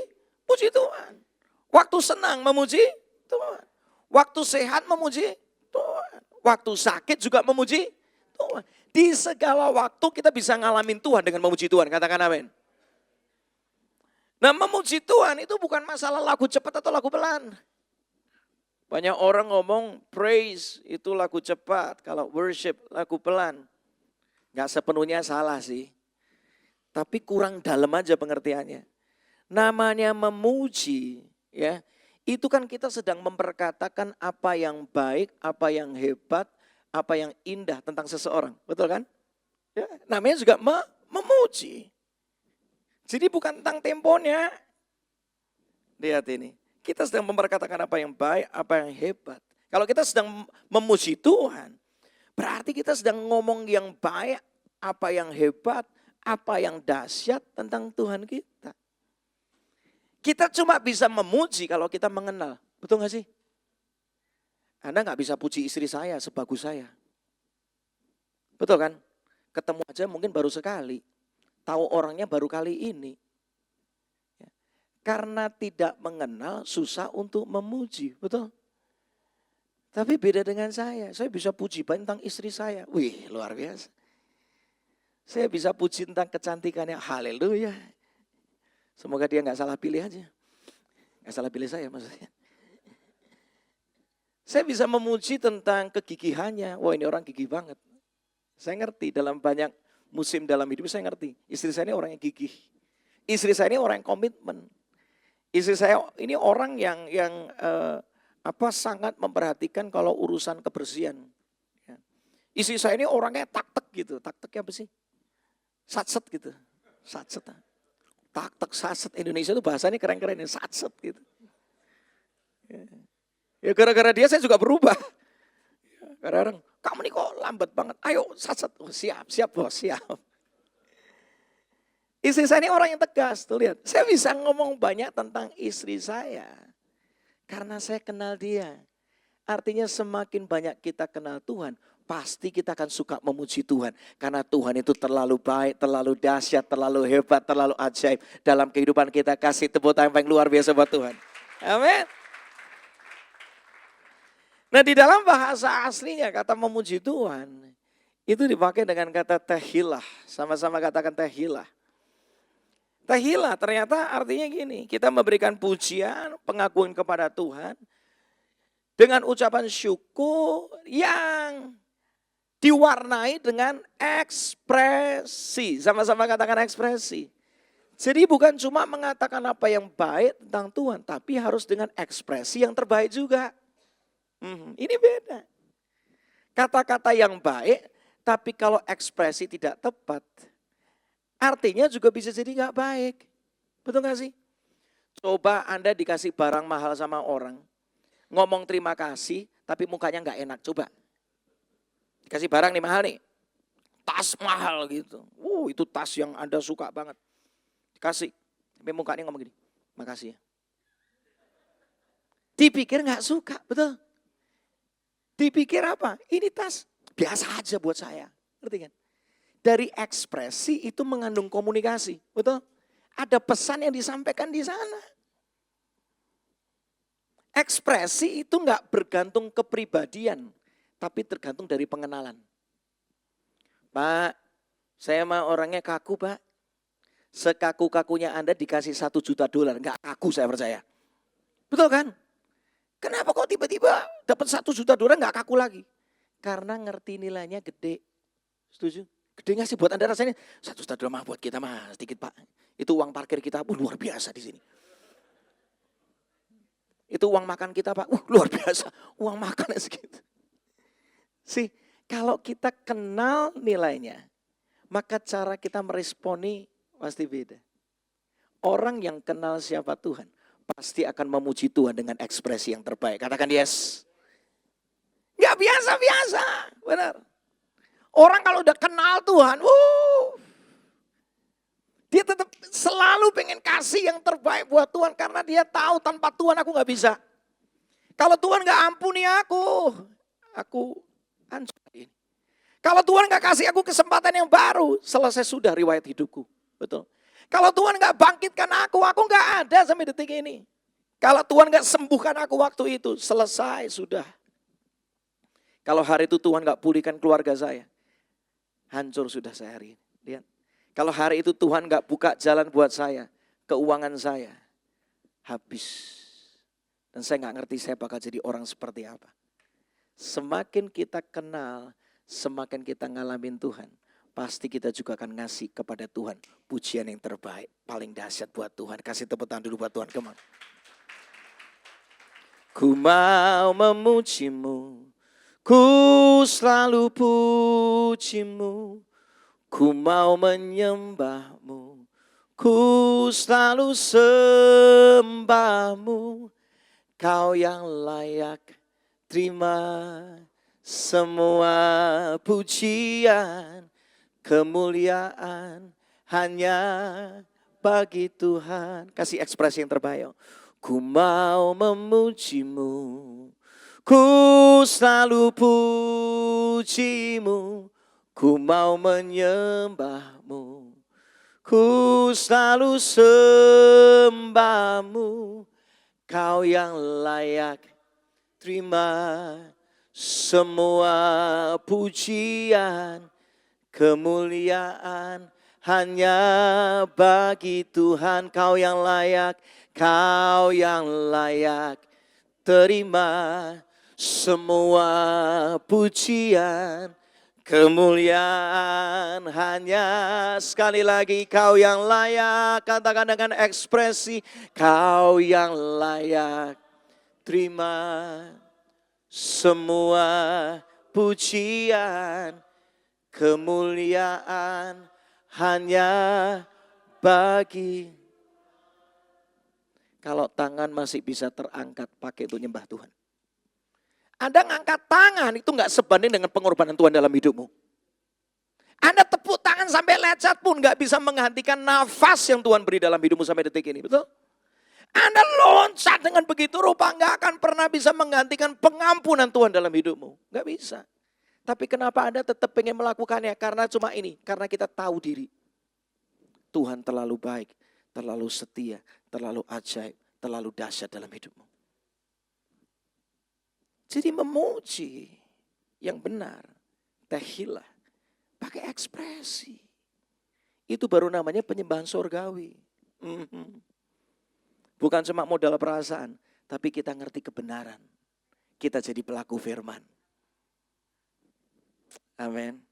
B: puji Tuhan. Waktu senang memuji Tuhan. Waktu sehat memuji Tuhan. Waktu sakit juga memuji Tuhan. Di segala waktu kita bisa ngalamin Tuhan dengan memuji Tuhan. Katakan amin. Nah, memuji Tuhan itu bukan masalah lagu cepat atau lagu pelan. Banyak orang ngomong praise itu lagu cepat. Kalau worship lagu pelan. Gak sepenuhnya salah sih. Tapi kurang dalam aja pengertiannya. Namanya memuji, ya. Itu kan kita sedang memperkatakan apa yang baik, apa yang hebat, apa yang indah tentang seseorang. Betul kan? Ya, namanya juga memuji. Jadi bukan tentang temponya. Lihat ini. Kita sedang memperkatakan apa yang baik, apa yang hebat. Kalau kita sedang memuji Tuhan, berarti kita sedang ngomong yang baik, apa yang hebat, apa yang dahsyat tentang Tuhan kita. Kita cuma bisa memuji kalau kita mengenal. Betul gak sih? Anda gak bisa puji istri saya sebagus saya. Betul kan? Ketemu aja mungkin baru sekali. Tahu orangnya baru kali ini. Karena tidak mengenal susah untuk memuji. Betul? Tapi beda dengan saya. Saya bisa puji banyak tentang istri saya. Wih, luar biasa. Saya bisa puji tentang kecantikannya. Haleluya. Semoga dia gak salah pilih aja. Gak salah pilih saya maksudnya. Saya bisa memuji tentang kegigihannya. Wah, ini orang gigih banget. Saya ngerti dalam banyak musim dalam hidup saya ngerti. Istri saya ini orang yang gigih. Istri saya ini orang yang komitmen. Istri saya ini orang yang sangat memperhatikan kalau urusan kebersihan. Istri saya ini orangnya tak-tek gitu. Tak-teknya apa sih? Satset gitu. Satset. Tak-tek satset. Indonesia itu bahasanya keren-keren. Satset gitu. Ya gara-gara dia saya juga berubah. Kadang-kadang, kamu nih kok lambat banget. Ayo satset. Oh, siap bos, siap. Istri saya ini orang yang tegas. Tuh lihat. Saya bisa ngomong banyak tentang istri saya. Karena saya kenal dia. Artinya semakin banyak kita kenal Tuhan, pasti kita akan suka memuji Tuhan. Karena Tuhan itu terlalu baik, terlalu dahsyat, terlalu hebat, terlalu ajaib. Dalam kehidupan kita kasih tepuk tangan yang luar biasa buat Tuhan. Amin. Nah di dalam bahasa aslinya kata memuji Tuhan, itu dipakai dengan kata tehilah. Sama-sama katakan tehilah. Tehilah ternyata artinya gini, kita memberikan pujian, pengakuan kepada Tuhan. Dengan ucapan syukur yang diwarnai dengan ekspresi. Sama-sama katakan ekspresi. Jadi bukan cuma mengatakan apa yang baik tentang Tuhan, tapi harus dengan ekspresi yang terbaik juga. Ini beda. Kata-kata yang baik, tapi kalau ekspresi tidak tepat, artinya juga bisa jadi gak baik. Betul gak sih? Coba Anda dikasih barang mahal sama orang. Ngomong terima kasih, tapi mukanya nggak enak. Coba. Dikasih barang nih mahal nih. Tas mahal gitu. Itu tas yang Anda suka banget. Dikasih. Tapi mukanya ngomong gini, makasih ya. Dipikir nggak suka, betul. Dipikir apa? Ini tas biasa aja buat saya. Ngerti kan? Dari ekspresi itu mengandung komunikasi, betul? Ada pesan yang disampaikan di sana. Ekspresi itu nggak bergantung kepribadian, tapi tergantung dari pengenalan. Pak, saya mah orangnya kaku, Pak. Sekaku-kakunya Anda dikasih $1 juta, nggak kaku saya percaya. Betul kan? Kenapa kok tiba-tiba dapat $1 juta nggak kaku lagi? Karena ngerti nilainya gede. Setuju? Gede nggak sih buat Anda rasanya? $1 juta mah buat kita mah sedikit Pak. Itu uang parkir kita luar biasa di sini. Itu uang makan kita Pak, luar biasa. Uang makan segitu. Sih, kalau kita kenal nilainya, maka cara kita meresponi pasti beda. Orang yang kenal siapa Tuhan, pasti akan memuji Tuhan dengan ekspresi yang terbaik. Katakan yes. Gak biasa-biasa, benar. Orang kalau udah kenal Tuhan, dia tetap selalu pengen kasih yang terbaik buat Tuhan. Karena dia tahu tanpa Tuhan aku gak bisa. Kalau Tuhan gak ampuni aku hancur ini. Kalau Tuhan gak kasih aku kesempatan yang baru, selesai sudah riwayat hidupku. Betul. Kalau Tuhan gak bangkitkan aku gak ada sampai detik ini. Kalau Tuhan gak sembuhkan aku waktu itu, selesai sudah. Kalau hari itu Tuhan gak pulihkan keluarga saya, hancur sudah saya hari ini. Lihat. Kalau hari itu Tuhan gak buka jalan buat saya, keuangan saya habis. Dan saya gak ngerti saya bakal jadi orang seperti apa. Semakin kita kenal, semakin kita ngalamin Tuhan, pasti kita juga akan ngasih kepada Tuhan pujian yang terbaik, paling dahsyat buat Tuhan. Kasih tepuk tangan dulu buat Tuhan, come on. Ku mau memujimu, ku selalu pujimu, ku mau menyembahmu, ku selalu sembahmu. Kau yang layak terima semua pujian, kemuliaan hanya bagi Tuhan. Kasih ekspresi yang terbaik. Ku mau memujimu, ku selalu pujimu, ku mau menyembahmu, ku selalu sembahmu. Kau yang layak terima semua pujian, kemuliaan hanya bagi Tuhan. Kau yang layak terima semua pujian, kemuliaan hanya sekali lagi kau yang layak. Katakan dengan ekspresi, kau yang layak terima semua pujian, kemuliaan hanya bagi. Kalau tangan masih bisa terangkat, pakai untuk nyembah Tuhan. Anda ngangkat tangan itu gak sebanding dengan pengorbanan Tuhan dalam hidupmu. Anda tepuk tangan sampai lecet pun gak bisa menggantikan nafas yang Tuhan beri dalam hidupmu sampai detik ini, betul? Anda loncat dengan begitu rupa gak akan pernah bisa menggantikan pengampunan Tuhan dalam hidupmu. Gak bisa. Tapi kenapa Anda tetap pengen melakukannya? Karena cuma ini, karena kita tahu diri. Tuhan terlalu baik, terlalu setia, terlalu ajaib, terlalu dahsyat dalam hidupmu. Jadi memuji yang benar, tehillah, pakai ekspresi. Itu baru namanya penyembahan surgawi. Bukan cuma modal perasaan, tapi kita ngerti kebenaran. Kita jadi pelaku firman. Amin.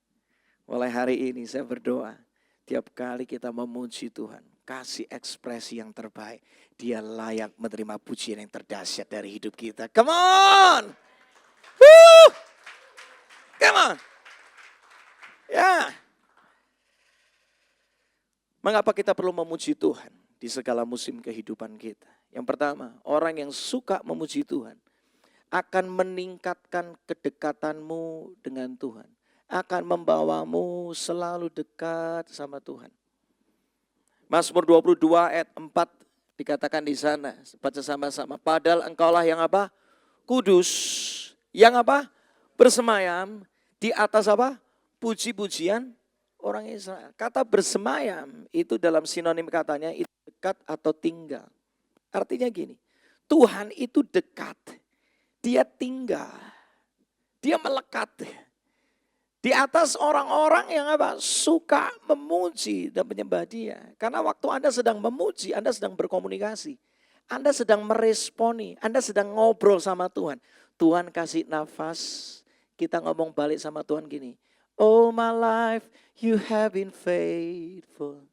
B: Mulai hari ini saya berdoa, tiap kali kita memuji Tuhan, kasih ekspresi yang terbaik. Dia layak menerima pujian yang terdahsyat dari hidup kita. Come on! Woo! Come on! Ya. Mengapa kita perlu memuji Tuhan di segala musim kehidupan kita? Yang pertama, orang yang suka memuji Tuhan akan meningkatkan kedekatanmu dengan Tuhan. Akan membawamu selalu dekat sama Tuhan. Mazmur 22 ayat 4 dikatakan di sana. Baca sama-sama. Padahal engkaulah yang apa? Kudus. Yang apa? Bersemayam di atas apa? Puji-pujian orang Israel. Kata bersemayam itu dalam sinonim katanya itu dekat atau tinggal. Artinya gini. Tuhan itu dekat. Dia tinggal. Dia melekat. Di atas orang-orang yang apa? Suka memuji dan menyembah Dia. Karena waktu Anda sedang memuji, Anda sedang berkomunikasi. Anda sedang meresponi, Anda sedang ngobrol sama Tuhan. Tuhan kasih nafas, kita ngomong balik sama Tuhan gini. All my life you have been faithful.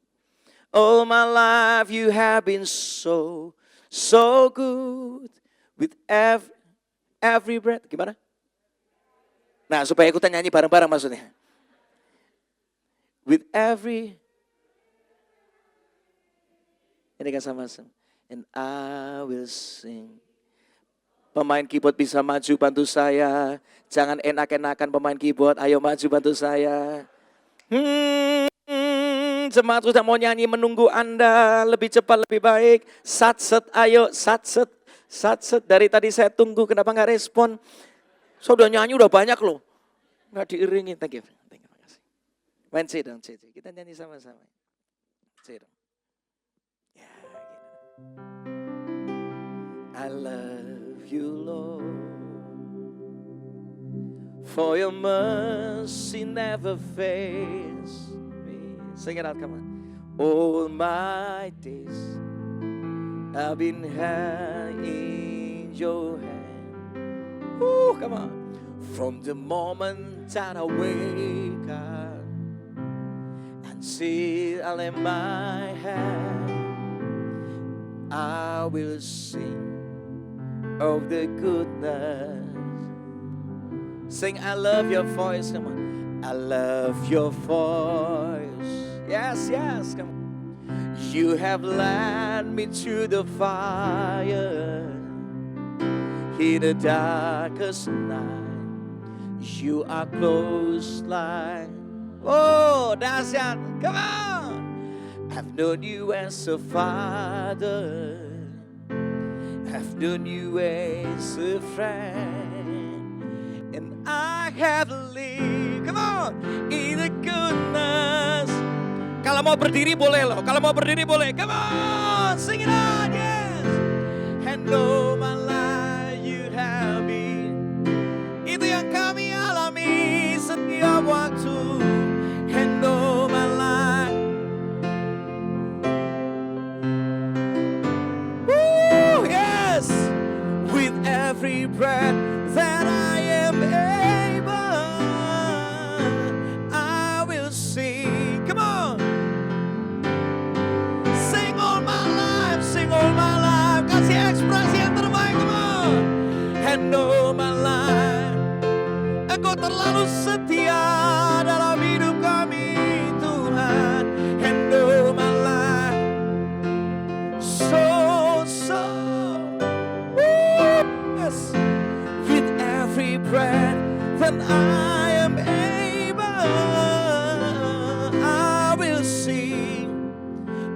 B: All my life you have been so good. With every breath. Gimana? Nah, supaya ikutan nyanyi bareng-bareng maksudnya. With every. Ini kan sama-sama. And I will sing. Pemain keyboard bisa maju bantu saya. Jangan enak-enakan pemain keyboard. Ayo maju bantu saya. Jemaat sudah mau nyanyi menunggu Anda. Lebih cepat, lebih baik. Sat-set, ayo sat-set. Sat-set. Dari tadi saya tunggu, kenapa gak respon? Sudah nyanyi udah banyak loh. Nggak diiringi. Thank you. Terima kasih. Main sit down. Kita nyanyi sama-sama. Sit down. Ya, gitu. I love you, Lord. For your mercy never fails me. Sing it out, come on. All my days I've been held in your hand. Come on. From the moment that I wake up until I lay my head, I will sing of the goodness. Sing, I love your voice. Come on. I love your voice. Yes, come on. You have led me to the fire. In the darkest night, you are close like, oh, dahsyat, come on. I've known you as a father. I've known you as a friend. And I have lived, come on, in the goodness. Kalau mau berdiri boleh loh, kalau mau berdiri boleh. Come on, sing it out, yes. And all my life. Itu yang kami alami setiap waktu. And all my life. Woo, yes. With every breath that I am able, I will sing. Come on. Sing all my life, sing all my life. Kasih ekspresi yang terbaik, come on. And all my life. Engkau terlalu setia dalam hidup kami, Tuhan. And all my life, so, yes. With every breath that I am able, I will sing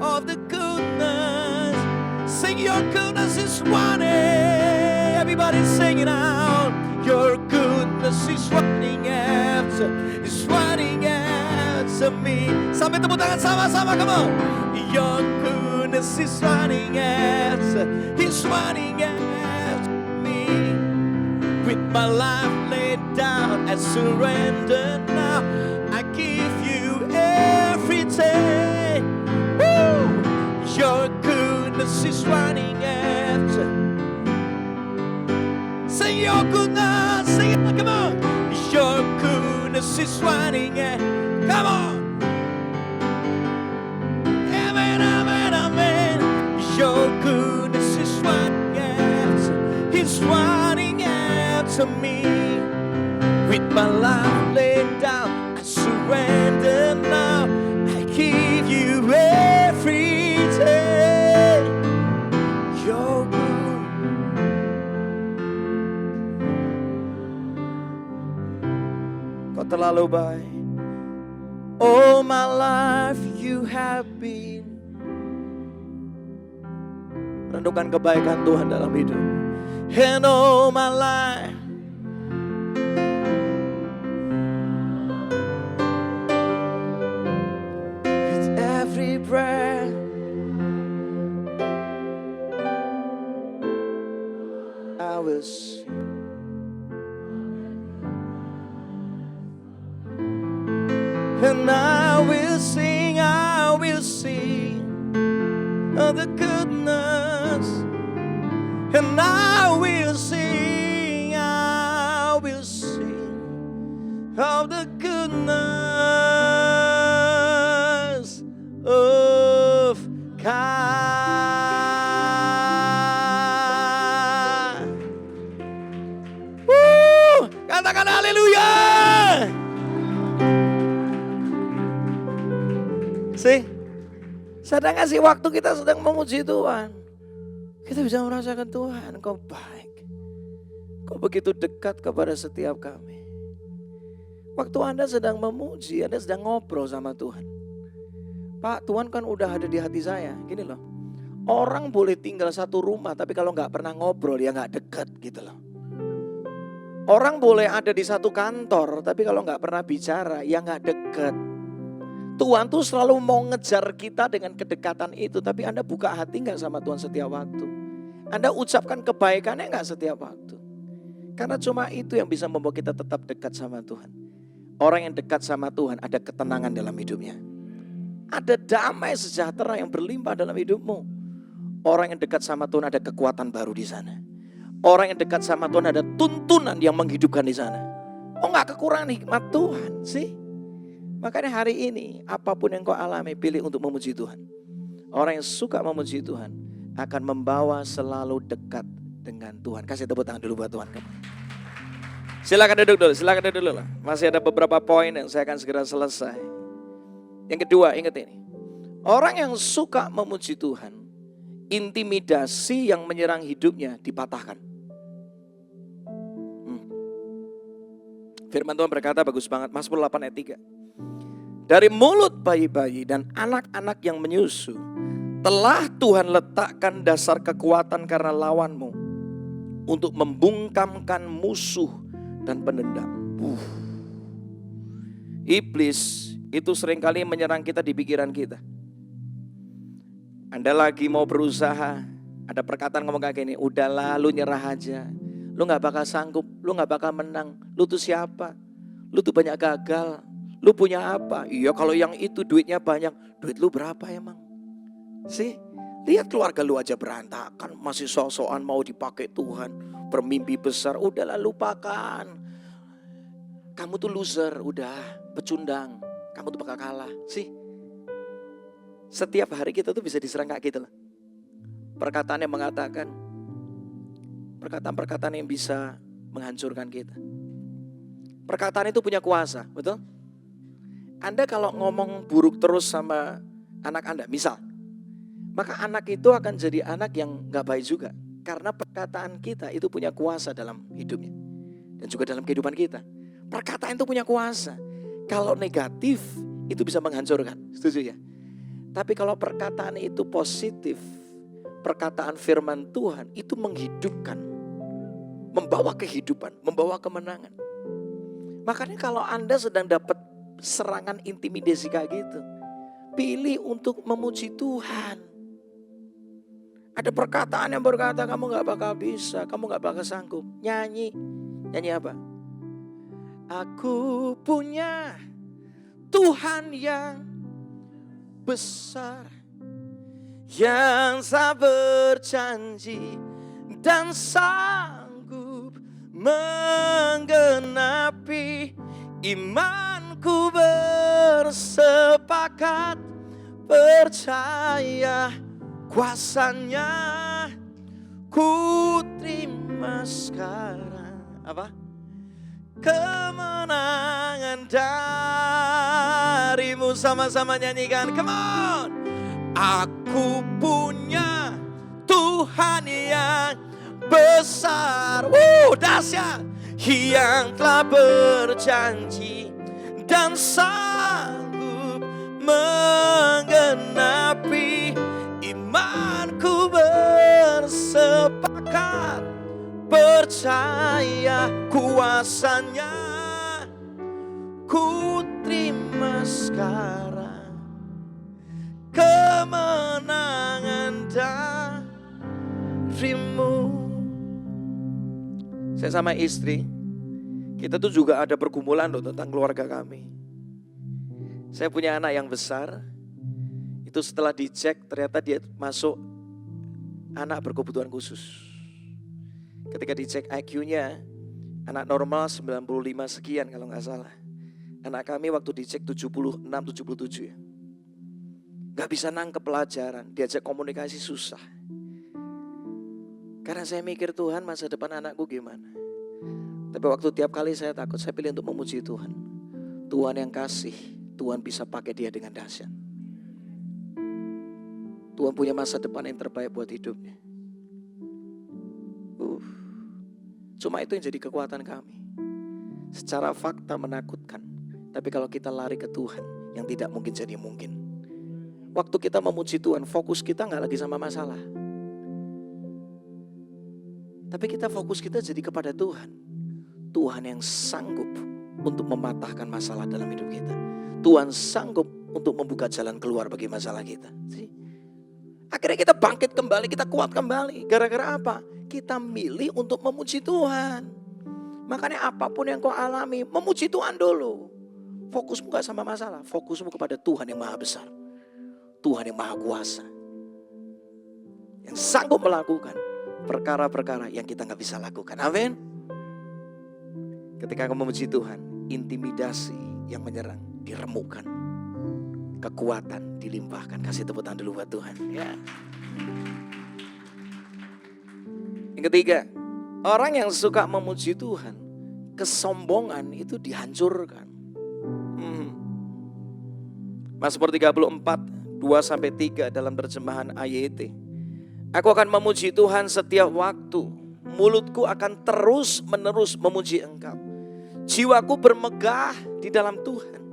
B: of the goodness. Sing your goodness is running. Everybody sing it out. Your goodness is running after me. Sampai tepuk tangan sama-sama, come on. Your goodness is running after me. With my life laid down, I surrender now. I give you everything. Woo! Your goodness is running after. Sing your goodness, sing it, come on. Your goodness is running after. Come on. Amen, amen, amen. Your goodness is running after. It's running after me. With my life laid down, I surrender now. I give you everything. Your good. selalu baik. All my life you have been. Renungkan kebaikan Tuhan dalam hidup. And all my life with every breath I will sing. And I will sing of the goodness. And I will sing of the goodness of God. Katakan haleluya. Sedang ngasih waktu kita sedang memuji Tuhan. Kita bisa merasakan Tuhan, Kau baik. Kau begitu dekat kepada setiap kami. Waktu Anda sedang memuji, Anda sedang ngobrol sama Tuhan. Pak, Tuhan kan udah ada di hati saya. Gini loh, orang boleh tinggal satu rumah, tapi kalau gak pernah ngobrol, ya gak dekat gitu loh. Orang boleh ada di satu kantor, tapi kalau gak pernah bicara, ya gak dekat. Tuhan tuh selalu mau ngejar kita dengan kedekatan itu. Tapi Anda buka hati gak sama Tuhan setiap waktu? Anda ucapkan kebaikannya gak setiap waktu? Karena cuma itu yang bisa membawa kita tetap dekat sama Tuhan. Orang yang dekat sama Tuhan ada ketenangan dalam hidupnya. Ada damai sejahtera yang berlimpah dalam hidupmu. Orang yang dekat sama Tuhan ada kekuatan baru di sana. Orang yang dekat sama Tuhan ada tuntunan yang menghidupkan di sana. Oh gak kekurangan hikmat Tuhan sih? Makanya hari ini apapun yang kau alami, pilih untuk memuji Tuhan. Orang yang suka memuji Tuhan akan membawa selalu dekat dengan Tuhan. Kasih tepuk tangan dulu buat Tuhan. Silakan duduk dulu lah. Masih ada beberapa poin yang saya akan segera selesai. Yang kedua, ingat ini. Orang yang suka memuji Tuhan, intimidasi yang menyerang hidupnya dipatahkan. Firman Tuhan berkata bagus banget, Mazmur 8 ayat 3. Dari mulut bayi-bayi dan anak-anak yang menyusu, telah Tuhan letakkan dasar kekuatan karena lawanmu, untuk membungkamkan musuh dan pendendam. Iblis itu seringkali menyerang kita di pikiran kita. Anda lagi mau berusaha, ada perkataan ngomong kayak gini, udahlah lu nyerah aja. Lu gak bakal sanggup, lu gak bakal menang. Lu tuh siapa? Lu tuh banyak gagal. Lu punya apa? Iya kalau yang itu duitnya banyak. Duit lu berapa emang? Lihat keluarga lu aja berantakan. Masih sok-sokan mau dipakai Tuhan. Bermimpi besar. Udahlah lupakan. Kamu tuh loser. Udah pecundang. Kamu tuh bakal kalah. Setiap hari kita tuh bisa diserang kayak gitu loh. Perkataan yang mengatakan. Perkataan-perkataan yang bisa menghancurkan kita. Perkataan itu punya kuasa. Betul? Anda kalau ngomong buruk terus sama anak Anda, misal, maka anak itu akan jadi anak yang gak baik juga. Karena perkataan kita itu punya kuasa dalam hidupnya. Dan juga dalam kehidupan kita. Perkataan itu punya kuasa. Kalau negatif, itu bisa menghancurkan. Setuju ya? Tapi kalau perkataan itu positif, perkataan firman Tuhan, itu menghidupkan. Membawa kehidupan, membawa kemenangan. Makanya kalau Anda sedang dapat serangan intimidasi kayak gitu, pilih untuk memuji Tuhan. Ada perkataan yang berkata kamu gak bakal bisa, kamu gak bakal sanggup. Nyanyi apa? Aku punya Tuhan yang besar, yang tak berjanji dan sanggup menggenapi imanku. Bersepakat percaya kuasanya, ku terima sekarang apa? Kemenangan darimu. Sama-sama nyanyikan, come on. Aku punya Tuhan yang besar, dahsyat, yang telah berjanji dan sanggup menggenapi. Imanku bersepakat, percaya kuasanya. Ku terima sekarang kemenangan darimu. Saya sama istri, kita tuh juga ada pergumulan loh tentang keluarga kami. Saya punya anak yang besar, itu setelah dicek ternyata dia masuk anak berkebutuhan khusus. Ketika dicek IQ-nya, anak normal 95 sekian kalau nggak salah. Anak kami waktu dicek 76, 77 ya. Gak bisa nangkep pelajaran, diajak komunikasi susah. Karena saya mikir Tuhan masa depan anakku gimana. Tapi waktu tiap kali saya takut, saya pilih untuk memuji Tuhan. Tuhan yang kasih, Tuhan bisa pakai dia dengan dahsyat. Tuhan punya masa depan yang terbaik buat hidupnya. Cuma itu yang jadi kekuatan kami. Secara fakta menakutkan. Tapi kalau kita lari ke Tuhan, yang tidak mungkin jadi mungkin. Waktu kita memuji Tuhan, fokus kita gak lagi sama masalah. Tapi kita fokus kita jadi kepada Tuhan. Tuhan yang sanggup untuk mematahkan masalah dalam hidup kita. Tuhan sanggup untuk membuka jalan keluar bagi masalah kita. Akhirnya kita bangkit kembali, kita kuat kembali. Gara-gara apa? Kita milih untuk memuji Tuhan. Makanya apapun yang kau alami, memuji Tuhan dulu. Fokusmu gak sama masalah, fokusmu kepada Tuhan yang maha besar. Tuhan yang maha kuasa. Yang sanggup melakukan perkara-perkara yang kita gak bisa lakukan. Amin. Ketika kamu memuji Tuhan, intimidasi yang menyerang diremukkan. Kekuatan dilimpahkan. Kasih tepuk tangan dulu buat Tuhan. Ya. Yang ketiga, orang yang suka memuji Tuhan, kesombongan itu dihancurkan. Mazmur 34, 2-3 dalam terjemahan AYT. Aku akan memuji Tuhan setiap waktu. Mulutku akan terus menerus memuji Engkau. Jiwaku bermegah di dalam Tuhan.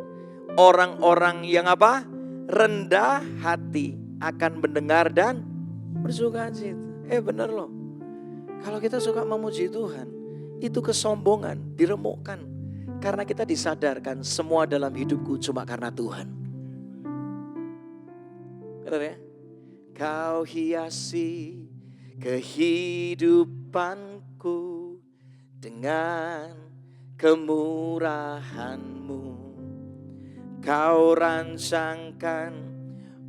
B: Orang-orang yang apa? Rendah hati akan mendengar dan bersukacita. Benar loh. Kalau kita suka memuji Tuhan, itu kesombongan diremukkan. Karena kita disadarkan semua dalam hidupku cuma karena Tuhan. Benar ya? Kau hiasi kehidupanku dengan kemurahan-Mu. Kau rancangkan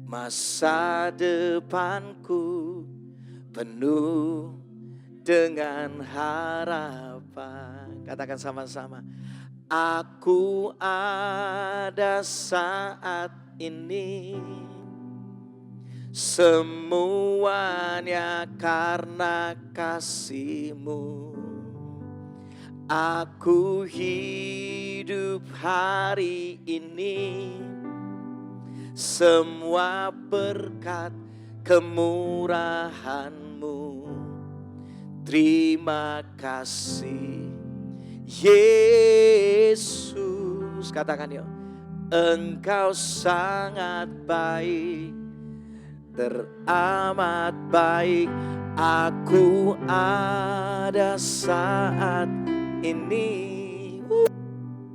B: masa depanku penuh dengan harapan. Katakan sama-sama. Aku ada saat ini. Semuanya karena kasih-Mu. Aku hidup hari ini. Semua berkat kemurahan-Mu. Terima kasih Yesus. Katakan yuk. Engkau sangat baik. Teramat baik, aku ada saat ini.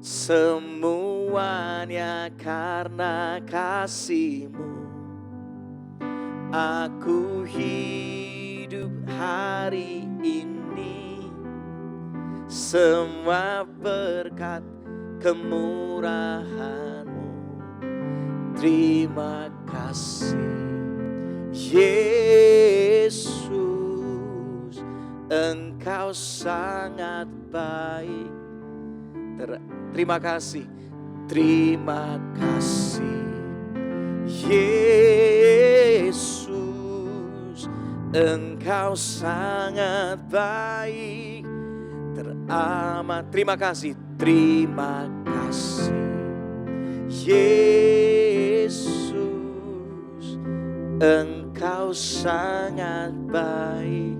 B: Semuanya karena kasih-Mu. Aku hidup hari ini. Semua berkat kemurahan-Mu. Terima kasih Yesus, Engkau sangat baik. Terima kasih Yesus, Engkau sangat baik. Teramat. Terima kasih Yesus, Engkau sangat baik,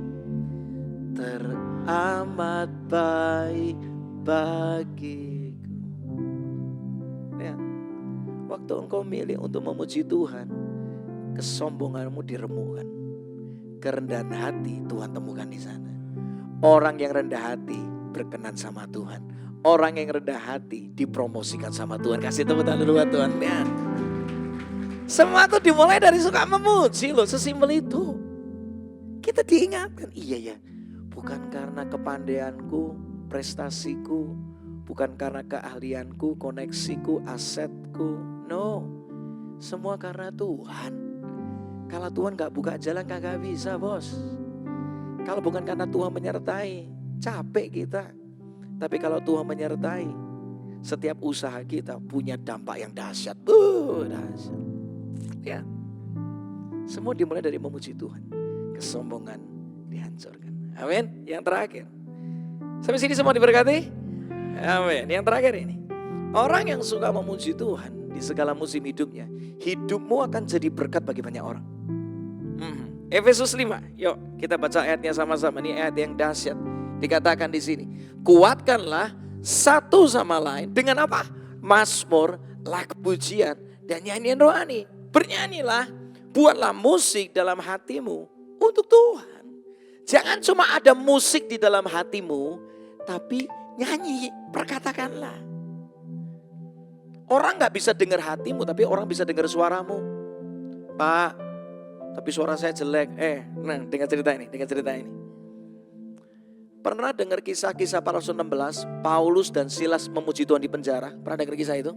B: teramat baik bagiku. Waktu engkau milih untuk memuji Tuhan, kesombonganmu diremukkan. Kerendahan hati Tuhan temukan di sana. Orang yang rendah hati berkenan sama Tuhan. Orang yang rendah hati dipromosikan sama Tuhan. Kasih tepuk tangan dulu buat Tuhan. Ya. Semua itu dimulai dari suka memuji loh, sesimpel itu. Kita diingatkan, iya ya, bukan karena kepandaianku, prestasiku, bukan karena keahlianku, koneksiku, asetku. No, semua karena Tuhan. Kalau Tuhan gak buka jalan kagak bisa bos. Kalau bukan karena Tuhan menyertai, capek kita. Tapi kalau Tuhan menyertai, setiap usaha kita punya dampak yang dahsyat. Dahsyat. Ya, semua dimulai dari memuji Tuhan. Kesombongan dihancurkan. Amin. Yang terakhir. Sampai sini semua diberkati? Amin. Yang terakhir ini. Orang yang suka memuji Tuhan di segala musim hidupnya, hidupmu akan jadi berkat bagi banyak orang. Efesus 5. Yuk kita baca ayatnya sama-sama. Ini ayat yang dahsyat. Dikatakan di sini. Kuatkanlah satu sama lain dengan apa? Mazmur, lagu pujian dan nyanyian rohani. Bernyanyilah, buatlah musik dalam hatimu untuk Tuhan. Jangan cuma ada musik di dalam hatimu, tapi nyanyi, perkatakanlah. Orang gak bisa dengar hatimu, tapi orang bisa dengar suaramu. Pak, tapi suara saya jelek. Dengar cerita ini. Pernah dengar kisah-kisah para Rasul 16, Paulus dan Silas memuji Tuhan di penjara? Pernah dengar kisah itu?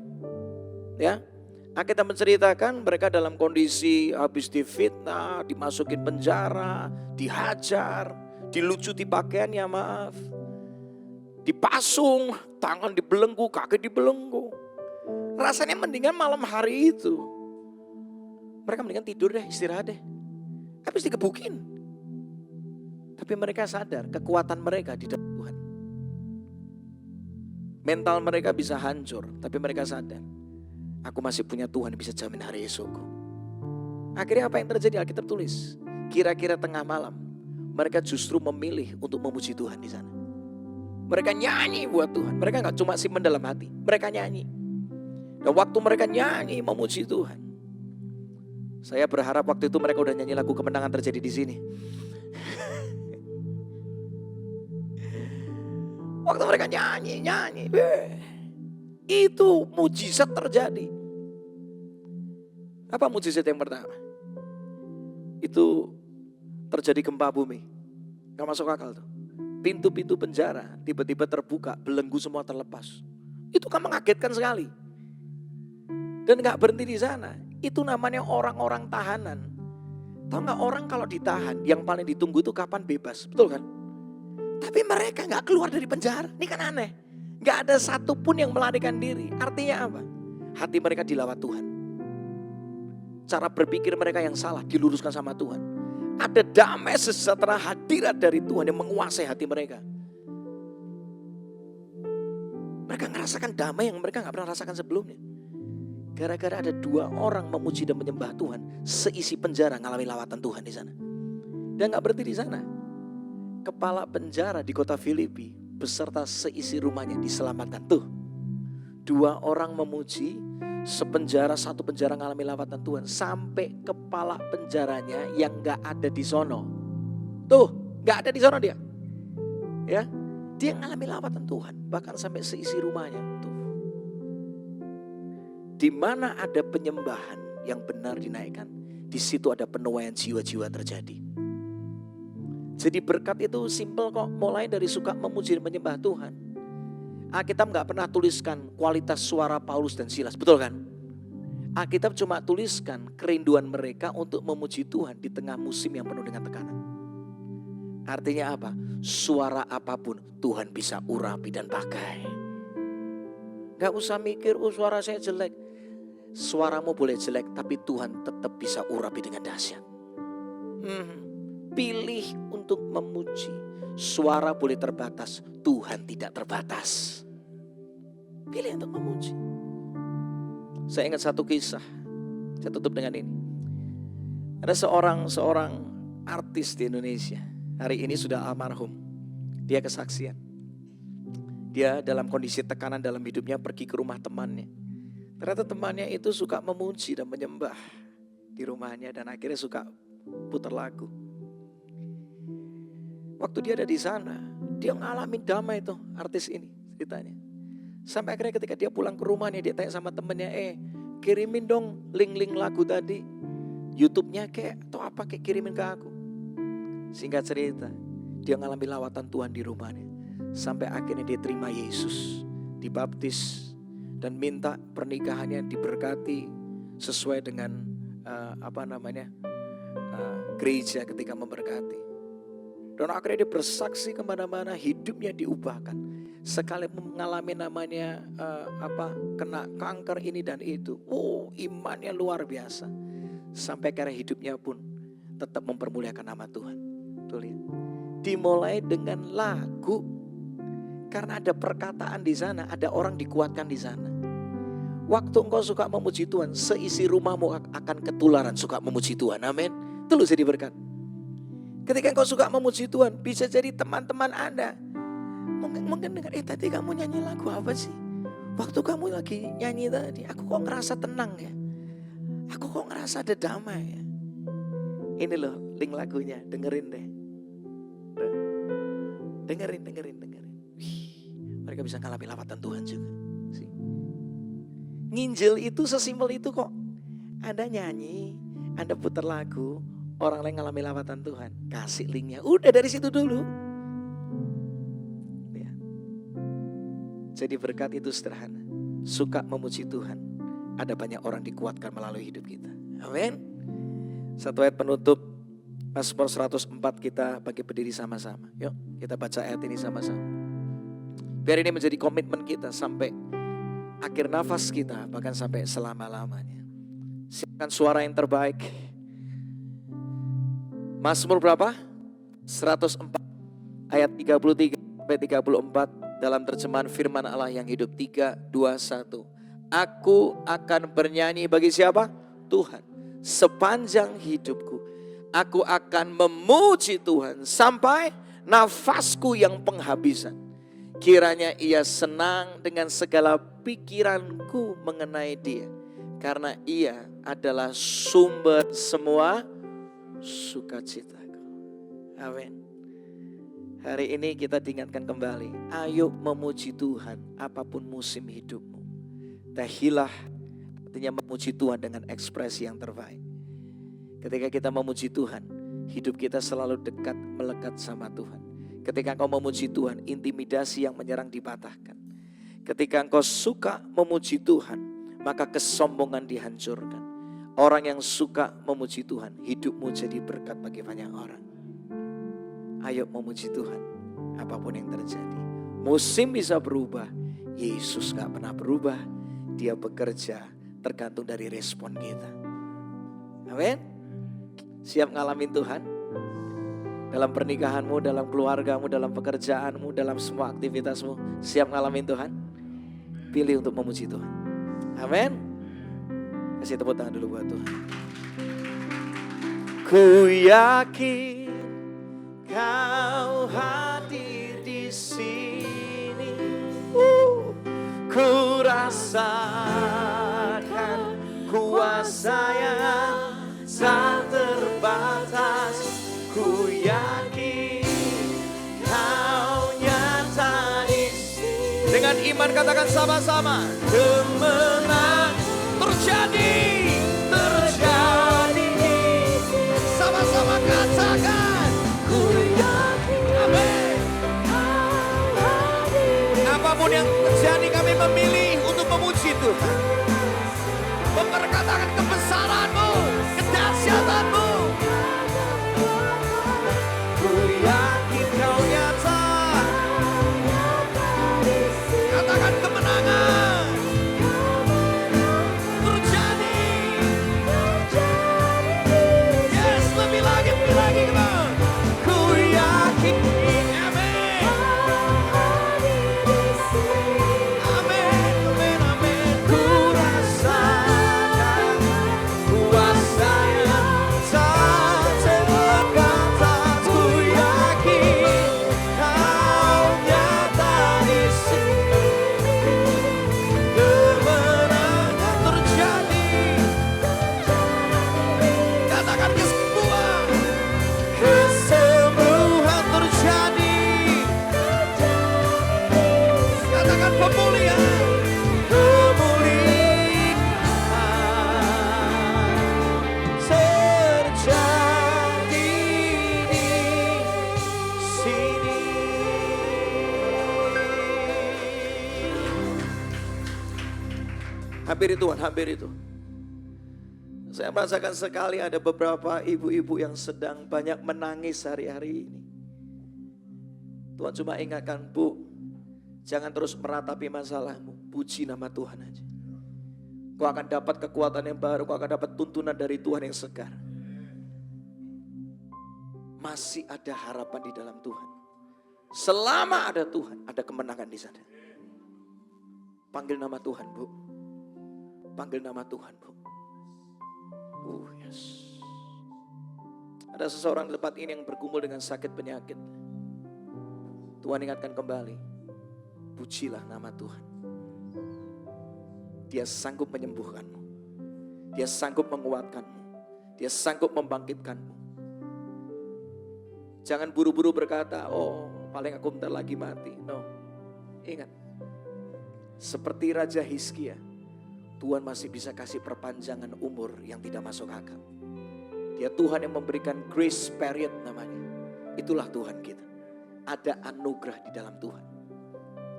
B: Ya. Kita menceritakan mereka dalam kondisi habis difitnah, dimasukin penjara, dihajar, dilucuti pakaiannya, maaf. Dipasung, tangan dibelenggu, kaki dibelenggu. Rasanya mendingan malam hari itu. Mereka mendingan tidur deh, istirahat deh. Habis dikebukin. Tapi mereka sadar kekuatan mereka di dalam Tuhan. Mental mereka bisa hancur, tapi mereka sadar. Aku masih punya Tuhan yang bisa jamin hari esokku. Akhirnya apa yang terjadi? Alkitab tulis. Kira-kira tengah malam. Mereka justru memilih untuk memuji Tuhan di sana. Mereka nyanyi buat Tuhan. Mereka gak cuma simpen dalam hati. Mereka nyanyi. Dan waktu mereka nyanyi memuji Tuhan. Saya berharap waktu itu mereka udah nyanyi lagu kemenangan terjadi di sini. Waktu mereka nyanyi. Itu mujizat terjadi. Apa mujizat yang pertama? Itu terjadi gempa bumi. Gak masuk akal tuh. Pintu-pintu penjara tiba-tiba terbuka, belenggu semua terlepas. Itu kan mengagetkan sekali. Dan gak berhenti di sana. Itu namanya orang-orang tahanan. Tahu gak, orang kalau ditahan yang paling ditunggu itu kapan bebas, betul kan? Tapi mereka gak keluar dari penjara. Ini kan aneh. Gak ada satupun yang melarikan diri. Artinya apa? Hati mereka dilawat Tuhan. Cara berpikir mereka yang salah diluruskan sama Tuhan. Ada damai sejahtera hadirat dari Tuhan yang menguasai hati mereka. Mereka ngerasakan damai yang mereka gak pernah rasakan sebelumnya. Gara-gara ada 2 orang memuji dan menyembah Tuhan, seisi penjara ngalami lawatan Tuhan di sana. Dan gak berhenti di sana. Kepala penjara di kota Filipi beserta seisi rumahnya diselamatkan. Tuh, 2 orang memuji, satu penjara ngalami lawatan Tuhan. Sampai kepala penjaranya yang gak ada di sono. Tuh, gak ada di sono dia. Ya, dia ngalami lawatan Tuhan. Bahkan sampai seisi rumahnya. Tuh. Di mana ada penyembahan yang benar dinaikkan, di situ ada penuaian jiwa-jiwa terjadi. Jadi berkat itu simple kok, mulai dari suka memuji dan menyembah Tuhan. Alkitab gak pernah tuliskan kualitas suara Paulus dan Silas, betul kan? Alkitab cuma tuliskan kerinduan mereka untuk memuji Tuhan di tengah musim yang penuh dengan tekanan. Artinya apa? Suara apapun Tuhan bisa urapi dan pakai. Gak usah mikir, suara saya jelek. Suaramu boleh jelek, tapi Tuhan tetap bisa urapi dengan dahsyat. Pilih untuk memuji. Suara boleh terbatas, Tuhan tidak terbatas. Pilih untuk memuji. Saya ingat satu kisah. Saya tutup dengan ini. Ada seorang artis di Indonesia. Hari ini sudah almarhum. Dia kesaksian. Dia dalam kondisi tekanan dalam hidupnya pergi ke rumah temannya. Ternyata temannya itu suka memuji dan menyembah di rumahnya dan akhirnya suka putar lagu. Waktu dia ada di sana, dia ngalamin damai tuh artis ini ceritanya. Sampai akhirnya ketika dia pulang ke rumahnya, dia tanya sama temennya, kirimin dong link-link lagu tadi. YouTube-nya kayak atau apa kayak kirimin ke aku. Singkat cerita, dia ngalamin lawatan Tuhan di rumahnya. Sampai akhirnya dia terima Yesus, dibaptis dan minta pernikahannya diberkati sesuai dengan gereja ketika memberkati. Dan akhirnya dia bersaksi kemana-mana, hidupnya diubahkan. Sekali mengalami namanya kena kanker ini dan itu, imannya luar biasa. Sampai karena hidupnya pun tetap mempermuliakan nama Tuhan. Tuh lihat, dimulai dengan lagu, karena ada perkataan di sana, ada orang dikuatkan di sana. Waktu engkau suka memuji Tuhan, seisi rumahmu akan ketularan suka memuji Tuhan. Amin. Itu loh jadi berkat. Ketika engkau suka memuji Tuhan, bisa jadi teman-teman Anda mungkin dengar, tadi kamu nyanyi lagu apa sih? Waktu kamu lagi nyanyi tadi, aku kok ngerasa tenang ya. Aku kok ngerasa ada damai ya. Ini loh link lagunya, dengerin deh. Dengerin. Mereka bisa ngalamin lawatan Tuhan juga. Nginjil itu sesimpel itu kok. Anda nyanyi, Anda putar lagu, orang lain ngalamin lawatan Tuhan. Kasih linknya, udah dari situ dulu. Ya. Jadi berkat itu sederhana. Suka memuji Tuhan. Ada banyak orang dikuatkan melalui hidup kita. Amin. Satu ayat penutup, Mazmur 104, kita bagi berdiri sama-sama. Yuk kita baca ayat ini sama-sama. Biar ini menjadi komitmen kita sampai akhir nafas kita, bahkan sampai selama-lamanya. Siapkan suara yang terbaik. Mazmur berapa? 104 ayat 33 sampai 34 dalam terjemahan firman Allah yang hidup. 3, 2, 1. Aku akan bernyanyi bagi siapa? Tuhan. Sepanjang hidupku aku akan memuji Tuhan sampai nafasku yang penghabisan. Kiranya ia senang dengan segala pikiranku mengenai dia. Karena ia adalah sumber semua sukacitaku. Amin. Hari ini kita diingatkan kembali. Ayo memuji Tuhan apapun musim hidupmu. Tahilah artinya memuji Tuhan dengan ekspresi yang terbaik. Ketika kita memuji Tuhan, hidup kita selalu dekat melekat sama Tuhan. Ketika engkau memuji Tuhan, intimidasi yang menyerang dipatahkan. Ketika engkau suka memuji Tuhan, maka kesombongan dihancurkan. Orang yang suka memuji Tuhan, hidupmu jadi berkat bagi banyak orang. Ayo memuji Tuhan, apapun yang terjadi. Musim bisa berubah, Yesus gak pernah berubah. Dia bekerja tergantung dari respon kita. Amin. Siap ngalamin Tuhan? Dalam pernikahanmu, dalam keluargamu, dalam pekerjaanmu, dalam semua aktivitasmu. Siap ngalamin Tuhan? Pilih untuk memuji Tuhan. Amin. Kasih tepuk tangan dulu buat Tuhan. Ku yakin Kau hadir di sini. Ku rasakan kuasa yang tak terbatas. Ku yakin Kau nyata di sini. Dengan iman katakan sama-sama. Kemenangan terjadi. Sama-sama katakan. Ku yakin. Amin. Apapun yang terjadi, kami memilih untuk memuji Tuhan. Memperkatakan kebesaran-Mu, kedahsyatan-Mu. Ku yakin Kau nyata. Katakan kemenangan. Terjadi. Yes, lebih lagi, Bang. Ku yakin. Amin. Amin. Hampiri Tuhan, hampiri Tuhan. Saya merasakan sekali ada beberapa ibu-ibu yang sedang banyak menangis hari-hari ini. Tuhan cuma ingatkan, Bu, jangan terus meratapi masalahmu. Puji nama Tuhan aja. Kau akan dapat kekuatan yang baru, kau akan dapat tuntunan dari Tuhan yang segar. Masih ada harapan di dalam Tuhan. Selama ada Tuhan, ada kemenangan di sana. Panggil nama Tuhan, Bu. Panggil nama Tuhan, Bu. Yes. Ada seseorang di tempat ini yang bergumul dengan sakit penyakit. Tuhan ingatkan kembali, pujilah nama Tuhan. Dia sanggup menyembuhkanmu. Dia sanggup menguatkanmu. Dia sanggup membangkitkanmu. Jangan buru-buru berkata, oh paling aku bentar lagi mati. No, ingat. Seperti Raja Hizkia, Tuhan masih bisa kasih perpanjangan umur yang tidak masuk akal. Dia Tuhan yang memberikan grace period namanya. Itulah Tuhan kita. Ada anugerah di dalam Tuhan.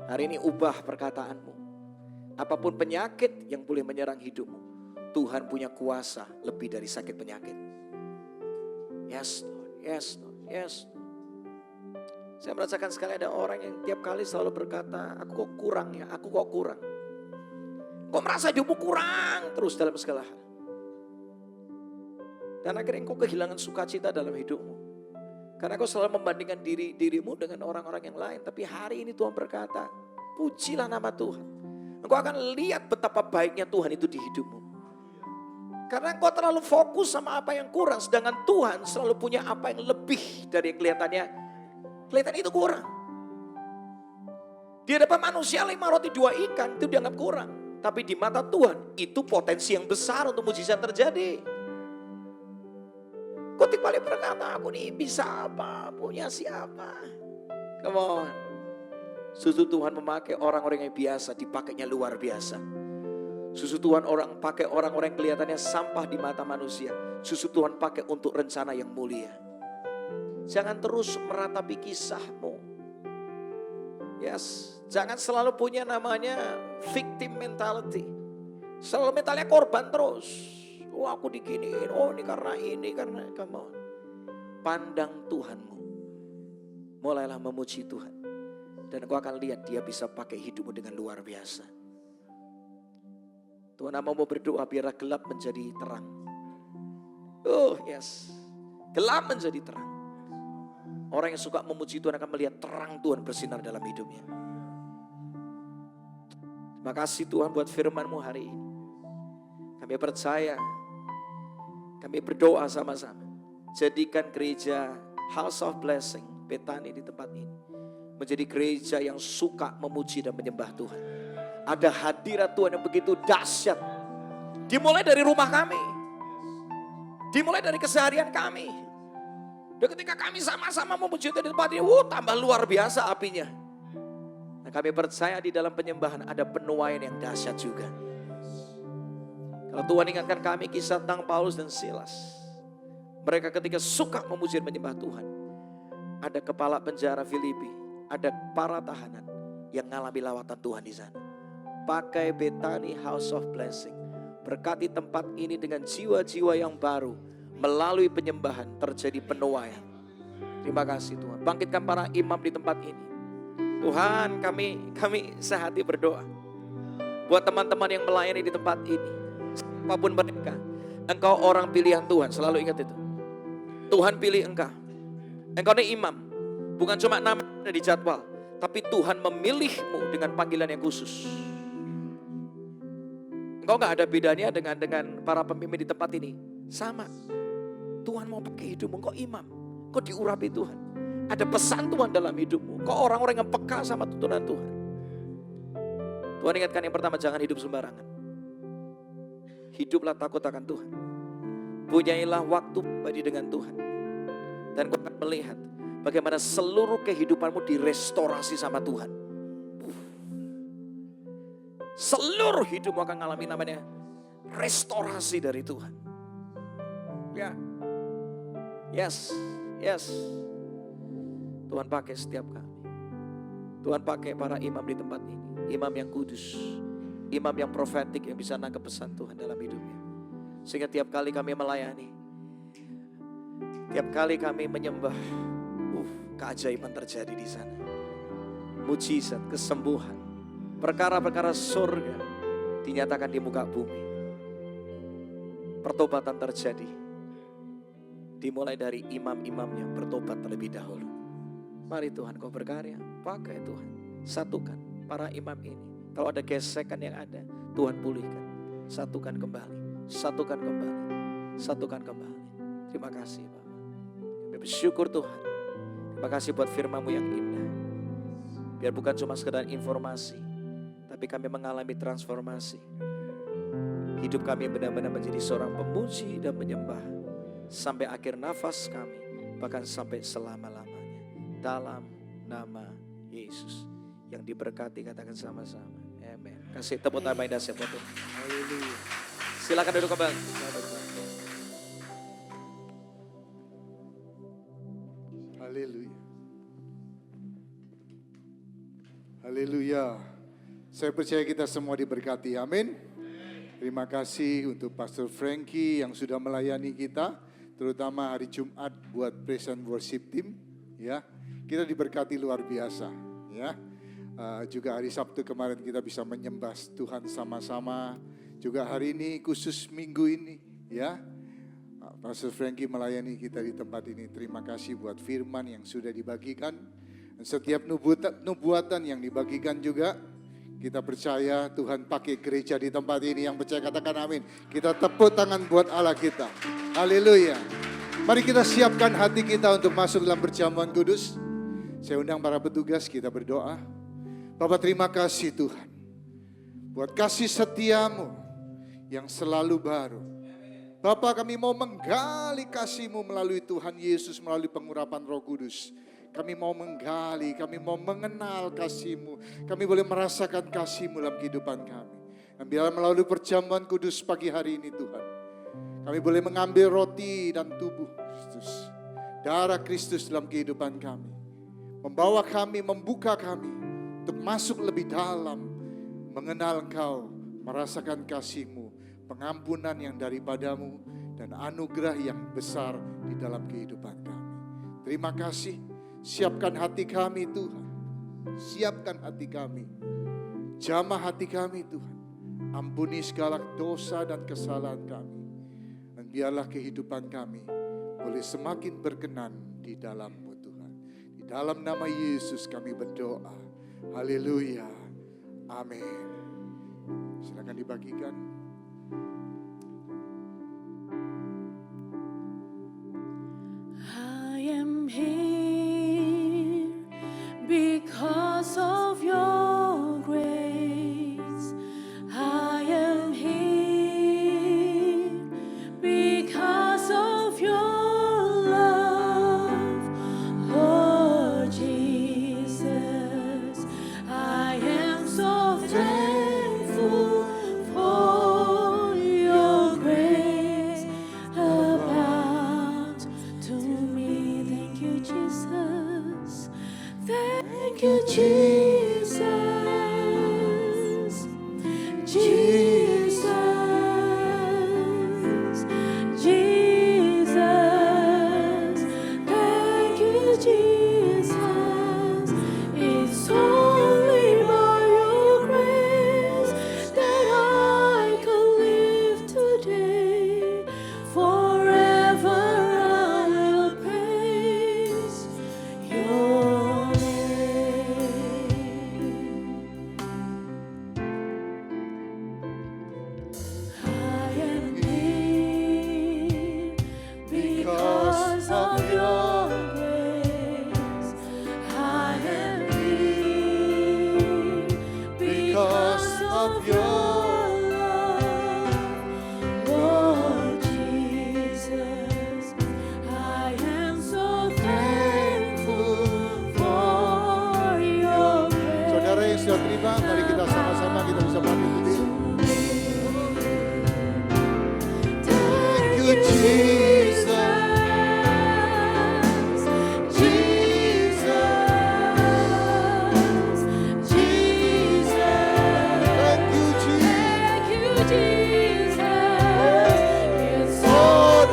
B: Hari ini ubah perkataanmu. Apapun penyakit yang boleh menyerang hidupmu, Tuhan punya kuasa lebih dari sakit penyakit. Yes Lord, yes Lord, yes Lord. Saya merasakan sekali ada orang yang tiap kali selalu berkata, aku kok kurang ya, aku kok kurang. Kok merasa hidupmu kurang terus dalam segala hal. Dan akhirnya kau kehilangan sukacita dalam hidupmu. Karena kau selalu membandingkan dirimu dengan orang-orang yang lain. Tapi hari ini Tuhan berkata, pujilah nama Tuhan. Engkau akan lihat betapa baiknya Tuhan itu di hidupmu. Karena engkau terlalu fokus sama apa yang kurang. Sedangkan Tuhan selalu punya apa yang lebih dari yang kelihatan itu kurang. Di hadapan manusia 5 roti 2 ikan itu dianggap kurang. Tapi di mata Tuhan itu potensi yang besar untuk mujizat terjadi. Kutip balik berkata, aku nih bisa apa, punya siapa. Come on. Susu Tuhan memakai orang-orang yang biasa, dipakainya luar biasa. Susu Tuhan pakai orang-orang yang kelihatannya sampah di mata manusia. Susu Tuhan pakai untuk rencana yang mulia. Jangan terus meratapi kisahmu. Yes, jangan selalu punya namanya victim mentality. Selalu mentalnya korban terus. Oh aku diginiin, oh ini karena, come on. Pandang Tuhanmu. Mulailah memuji Tuhan. Dan kau akan lihat dia bisa pakai hidupmu dengan luar biasa. Tuhan mau berdoa biarlah gelap menjadi terang. Oh yes, gelap menjadi terang. Orang yang suka memuji Tuhan akan melihat terang Tuhan bersinar dalam hidupnya. Terima kasih Tuhan buat firman-Mu hari ini. Kami percaya, kami berdoa sama-sama. Jadikan gereja House of Blessing, Betani di tempat ini, menjadi gereja yang suka memuji dan menyembah Tuhan. Ada hadirat Tuhan yang begitu dahsyat. Dimulai dari rumah kami. Dimulai dari keseharian kami. Dan ketika kami sama-sama memuji Tuhan di tempat ini, tambah luar biasa apinya. Nah, kami percaya di dalam penyembahan ada penuaian yang dahsyat juga. Kalau Tuhan ingatkan kami kisah tentang Paulus dan Silas. Mereka ketika suka memuji dan menyembah Tuhan. Ada kepala penjara Filipi, ada para tahanan yang mengalami lawatan Tuhan di sana. Pakai Betani House of Blessing. Berkati tempat ini dengan jiwa-jiwa yang baru. Melalui penyembahan terjadi penuaian. Terima kasih Tuhan. Bangkitkan para imam di tempat ini. Tuhan kami sehati berdoa. Buat teman-teman yang melayani di tempat ini. Apapun mereka. Engkau orang pilihan Tuhan. Selalu ingat itu. Tuhan pilih engkau. Engkau ini imam. Bukan cuma nama yang ada di jadwal. Tapi Tuhan memilihmu dengan panggilan yang khusus. Engkau gak ada bedanya dengan para pemimpin di tempat ini. Sama. Tuhan mau pakai hidupmu. Engkau imam. Engkau diurapi Tuhan. Ada pesan Tuhan dalam hidupmu. Engkau orang-orang yang peka sama tuntunan Tuhan. Tuhan ingatkan yang pertama, jangan hidup sembarangan. Hiduplah takut akan Tuhan. Punyailah waktu pribadi dengan Tuhan. Dan kau akan melihat bagaimana seluruh kehidupanmu direstorasi sama Tuhan. Seluruh hidupmu akan mengalami namanya restorasi dari Tuhan. Ya. Yes. Tuhan pakai setiap kami. Tuhan pakai para imam di tempat ini. Imam yang kudus. imam yang profetik yang bisa nangkep pesan Tuhan dalam hidupnya. Sehingga tiap kali kami melayani, tiap kali kami menyembah, keajaiban terjadi di sana. Mujizat, kesembuhan, perkara-perkara surga dinyatakan di muka bumi. Pertobatan terjadi, dimulai dari imam-imamnya bertobat terlebih dahulu. Mari Tuhan kau berkarya, pakai Tuhan, satukan para imam ini. Kalau ada gesekan yang ada, Tuhan pulihkan, satukan kembali, satukan kembali, satukan kembali. Terima kasih Bapak. Kami bersyukur Tuhan. Terima kasih buat firman-Mu yang indah. Biar bukan cuma sekedar informasi, tapi kami mengalami transformasi. Hidup kami benar-benar menjadi seorang pemuji dan penyembah sampai akhir nafas kami, bahkan sampai selama-lamanya. Dalam nama Yesus yang diberkati, katakan sama-sama. Amin. Kasih tepuk tangan indah buat Tuhan. Haleluya. Silakan duduk kembali.
C: Haleluya. Haleluya. Saya percaya kita semua diberkati. Amin. Terima kasih untuk Pastor Frankie yang sudah melayani kita, terutama hari Jumat buat praise and worship team. Ya, kita diberkati luar biasa. Ya, juga hari Sabtu kemarin kita bisa menyembah Tuhan sama-sama. Juga hari ini khusus minggu ini, ya. Pastor Frankie melayani kita di tempat ini. Terima kasih buat firman yang sudah dibagikan. Dan setiap nubuatan yang dibagikan juga, kita percaya Tuhan pakai gereja di tempat ini. Yang percaya katakan amin. Kita tepuk tangan buat Allah kita. Haleluya. Mari kita siapkan hati kita untuk masuk dalam perjamuan kudus. Saya undang para petugas, kita berdoa. Bapak terima kasih Tuhan. Buat kasih setiamu yang selalu baru. Bapak kami mau menggali kasih-Mu melalui Tuhan Yesus, melalui pengurapan Roh Kudus. Kami mau menggali, kami mau mengenal kasih-Mu. Kami boleh merasakan kasih-Mu dalam kehidupan kami. Dan biarlah melalui perjamuan kudus pagi hari ini Tuhan, kami boleh mengambil roti dan tubuh Kristus, darah Kristus dalam kehidupan kami. Membawa kami, membuka kami untuk masuk lebih dalam, mengenal Engkau, merasakan kasih-Mu, pengampunan yang daripadamu, dan anugerah yang besar di dalam kehidupan kami. Terima kasih. Siapkan hati kami Tuhan. Siapkan hati kami. Jamah hati kami Tuhan. Ampuni segala dosa dan kesalahan kami. Dan biarlah kehidupan kami boleh semakin berkenan di dalam-Mu Tuhan. Di dalam nama Yesus kami berdoa. Haleluya. Amin. Silakan dibagikan.
A: I am here because of your grace. I am here because of your love, Lord Jesus. I am so thankful for your grace abound to me. Thank you, Jesus. Thank you, Jesus. Jesus. Jesus. Thank you, Jesus. It's only by your grace that I can live today. Forever I will praise your name.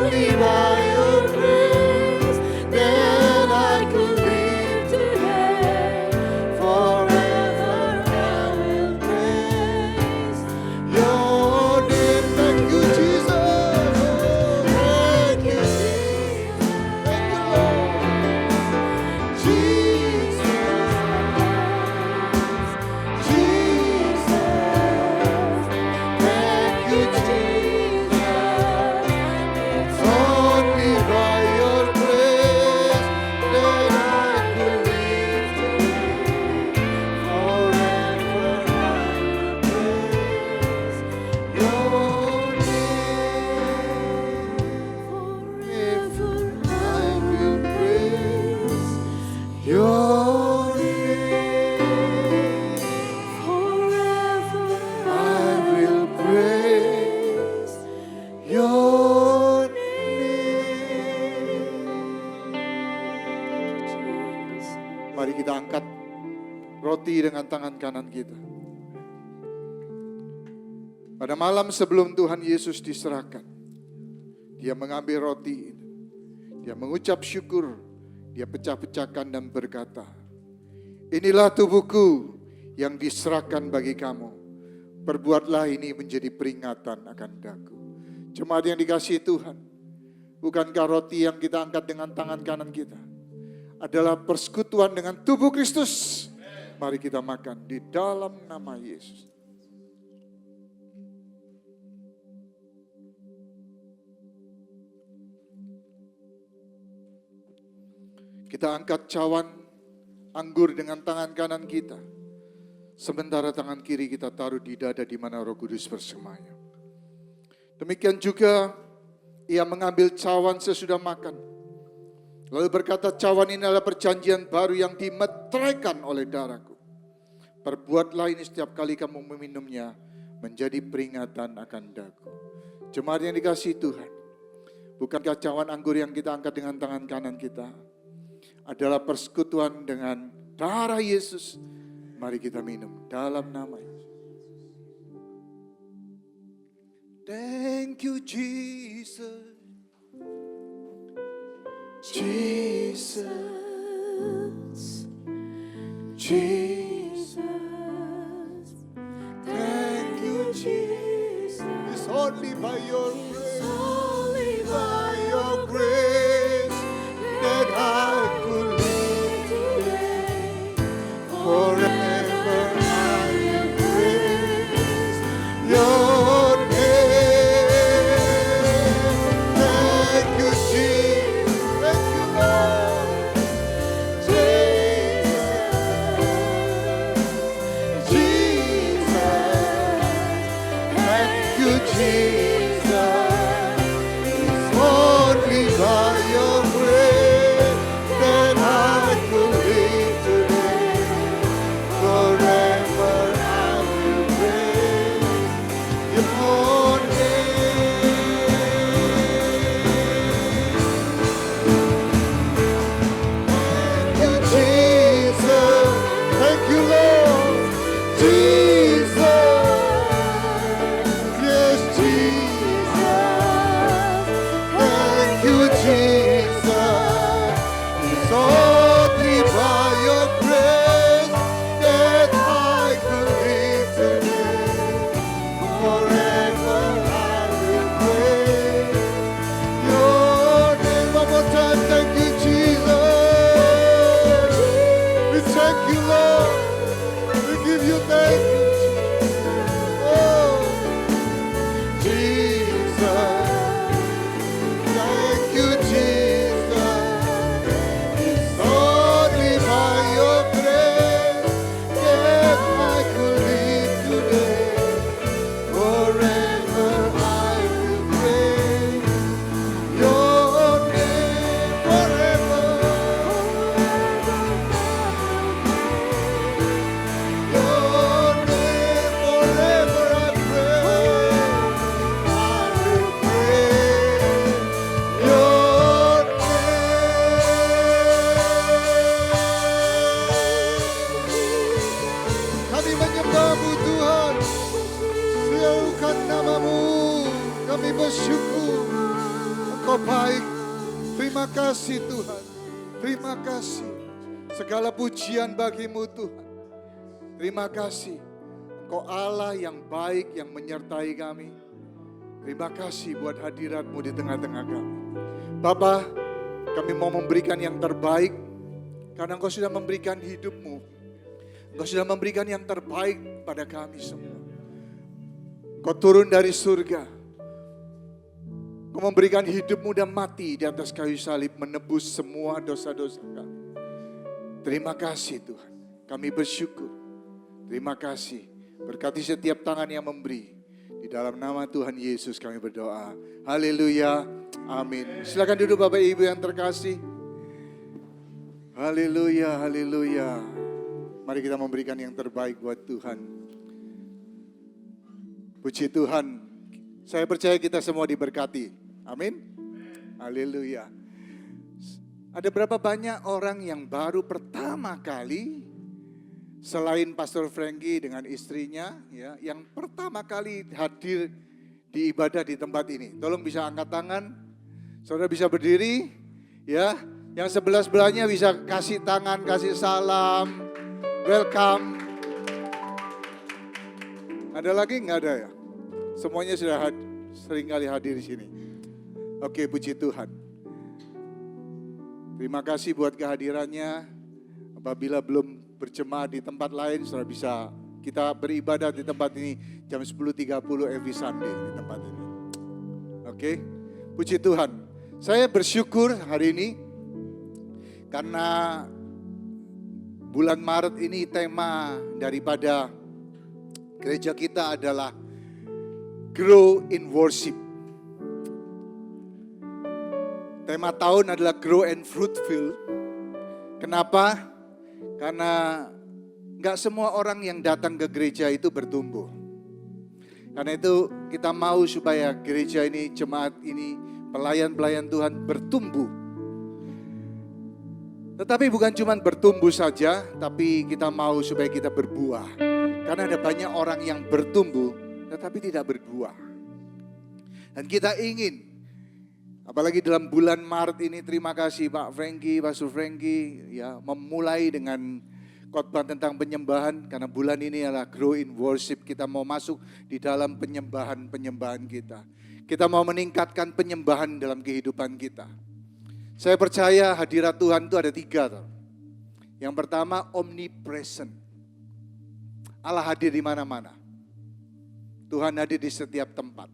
C: only by your grace that I could live today. Forever I will praise your name. Thank you, Jesus. Thank you, Jesus. Thank you, Lord. Jesus. Your name, forever I will praise your name. Mari kita angkat roti dengan tangan kanan kita. Pada malam sebelum Tuhan Yesus diserahkan, Dia mengambil roti itu. Dia mengucap syukur. Dia pecah-pecahkan dan berkata, inilah tubuhku yang diserahkan bagi kamu. Perbuatlah ini menjadi peringatan akan daku. Jemaat yang dikasihi Tuhan, bukankah roti yang kita angkat dengan tangan kanan kita adalah persekutuan dengan tubuh Kristus? Mari kita makan di dalam nama Yesus. Kita angkat cawan anggur dengan tangan kanan kita. Sementara tangan kiri kita taruh di dada di mana Roh Kudus bersemayam. Demikian juga Ia mengambil cawan sesudah makan. Lalu berkata, cawan ini adalah perjanjian baru yang dimeteraikan oleh darahku. Perbuatlah ini setiap kali kamu meminumnya menjadi peringatan akan daku. Jemaat yang dikasihi Tuhan, bukankah cawan anggur yang kita angkat dengan tangan kanan kita adalah persekutuan dengan darah Yesus? Mari kita minum dalam nama Yesus. Thank you, Jesus. Jesus. Jesus. Thank you, Jesus. It's only by your grace. Only by your grace that I could live today. Forever I will praise your name. Thank you, Jesus. Thank you, Lord. Jesus. Jesus. Thank you, Jesus. It's only by your grace that I could live today. Forever I will praise your name. Thank you, Jesus. Thank you, Lord. Jesus. Yes, Jesus. Thank you, Jesus. It's only by your grace that I could live today. Forever I will praise your name. One more time. Thank you, Jesus. We thank you, Lord. We give you thank you. Oh, Jesus. Thank you, Jesus. It's only by your grace that I could live today. Forever I will praise your name. Forever. Your name forever I praise. I will praise your name. Kami menyembah-Mu Tuhan, siaukan nama-Mu, kami bersyukur. Engkau Engkau baik. Terima kasih Tuhan. Terima kasih. Segala pujian bagimu Tuhan. Terima kasih. Engkau Allah yang baik, yang menyertai kami. Terima kasih buat hadirat-Mu di tengah-tengah kami. Bapa, kami mau memberikan yang terbaik. Karena Engkau sudah memberikan hidup-Mu. Engkau sudah memberikan yang terbaik pada kami semua. Engkau turun dari surga. Engkau memberikan hidup-Mu dan mati di atas kayu salib, menebus semua dosa-dosa kami. Terima kasih Tuhan. Kami bersyukur. Terima kasih. Berkati setiap tangan yang memberi. Di dalam nama Tuhan Yesus kami berdoa. Haleluya. Amin. Silakan duduk Bapak Ibu yang terkasih. Haleluya, haleluya. Mari kita memberikan yang terbaik buat Tuhan. Puji Tuhan. Saya percaya kita semua diberkati. Amin. Haleluya. Ada berapa banyak orang yang baru pertama kali selain Pastor Frankie dengan istrinya, ya, yang pertama kali hadir di ibadah di tempat ini. Tolong bisa angkat tangan, saudara bisa berdiri, ya. Yang sebelah-sebelahnya bisa kasih tangan, kasih salam, welcome. Ada lagi? Nggak ada ya? Semuanya sudah sering kali hadir di sini. Oke, puji Tuhan. Terima kasih buat kehadirannya. Apabila belum berjemaah di tempat lain, saudara bisa kita beribadah di tempat ini jam 10.30 every Sunday di tempat ini. Oke, puji Tuhan. Saya bersyukur hari ini karena bulan Maret ini tema daripada gereja kita adalah Grow in Worship. Tema tahun adalah Grow and Fruitful. Kenapa? Karena gak semua orang yang datang ke gereja itu bertumbuh. Karena itu kita mau supaya gereja ini, jemaat ini, pelayan-pelayan Tuhan bertumbuh. Tetapi bukan cuma bertumbuh saja, tapi kita mau supaya kita berbuah. Karena ada banyak orang yang bertumbuh, tetapi tidak berbuah. Dan kita ingin, apalagi dalam bulan Maret ini, terima kasih Pak Frankie, Pastor Frankie, ya, memulai dengan khotbah tentang penyembahan. Karena bulan ini adalah Grow in Worship, kita mau masuk di dalam penyembahan kita. Kita mau meningkatkan penyembahan dalam kehidupan kita. Saya percaya hadirat Tuhan itu ada 3. Yang pertama, omnipresent. Allah hadir di mana-mana. Tuhan hadir di setiap tempat.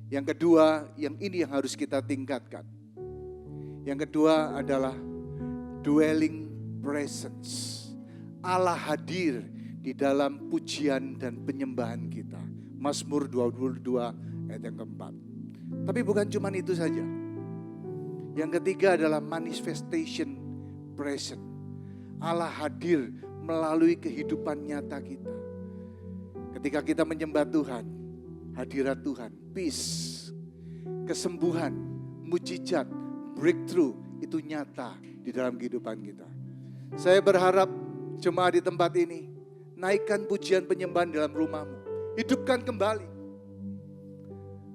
C: Yang kedua, yang ini yang harus kita tingkatkan. Yang kedua adalah dwelling presence. Allah hadir di dalam pujian dan penyembahan kita. Mazmur 22 ayat yang keempat. Tapi bukan cuma itu saja. Yang ketiga adalah manifestation present. Allah hadir melalui kehidupan nyata kita. Ketika kita menyembah Tuhan, hadirat Tuhan, peace, kesembuhan, mujizat, breakthrough itu nyata di dalam kehidupan kita. Saya berharap jemaat di tempat ini naikkan pujian penyembahan dalam rumahmu, hidupkan kembali.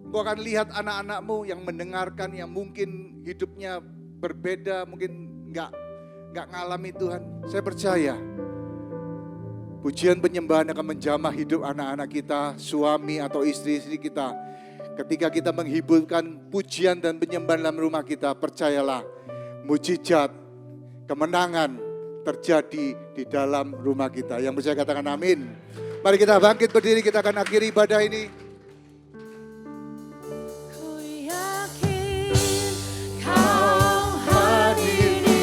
C: Engkau akan lihat anak-anakmu yang mendengarkan, yang mungkin hidupnya berbeda, mungkin enggak ngalami Tuhan. Saya percaya pujian penyembahan akan menjamah hidup anak-anak kita, suami atau istri-istri kita. Ketika kita menghiburkan pujian dan penyembahan dalam rumah kita, percayalah, mujizat, kemenangan terjadi di dalam rumah kita. Yang percaya katakan amin. Mari kita bangkit berdiri, kita akan akhiri ibadah ini.
D: Terjadi di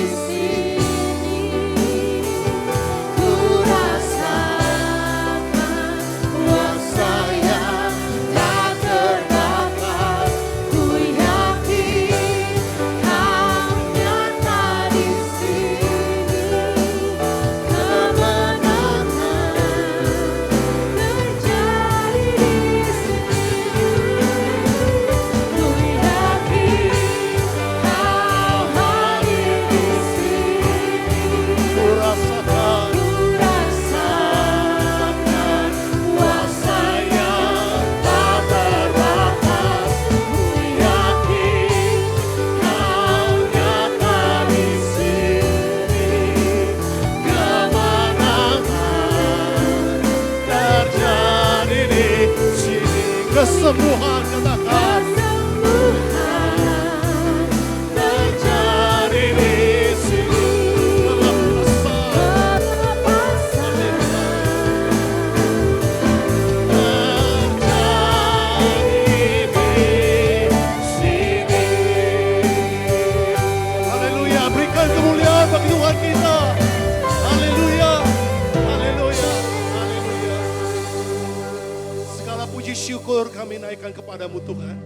D: kepadamu Tuhan.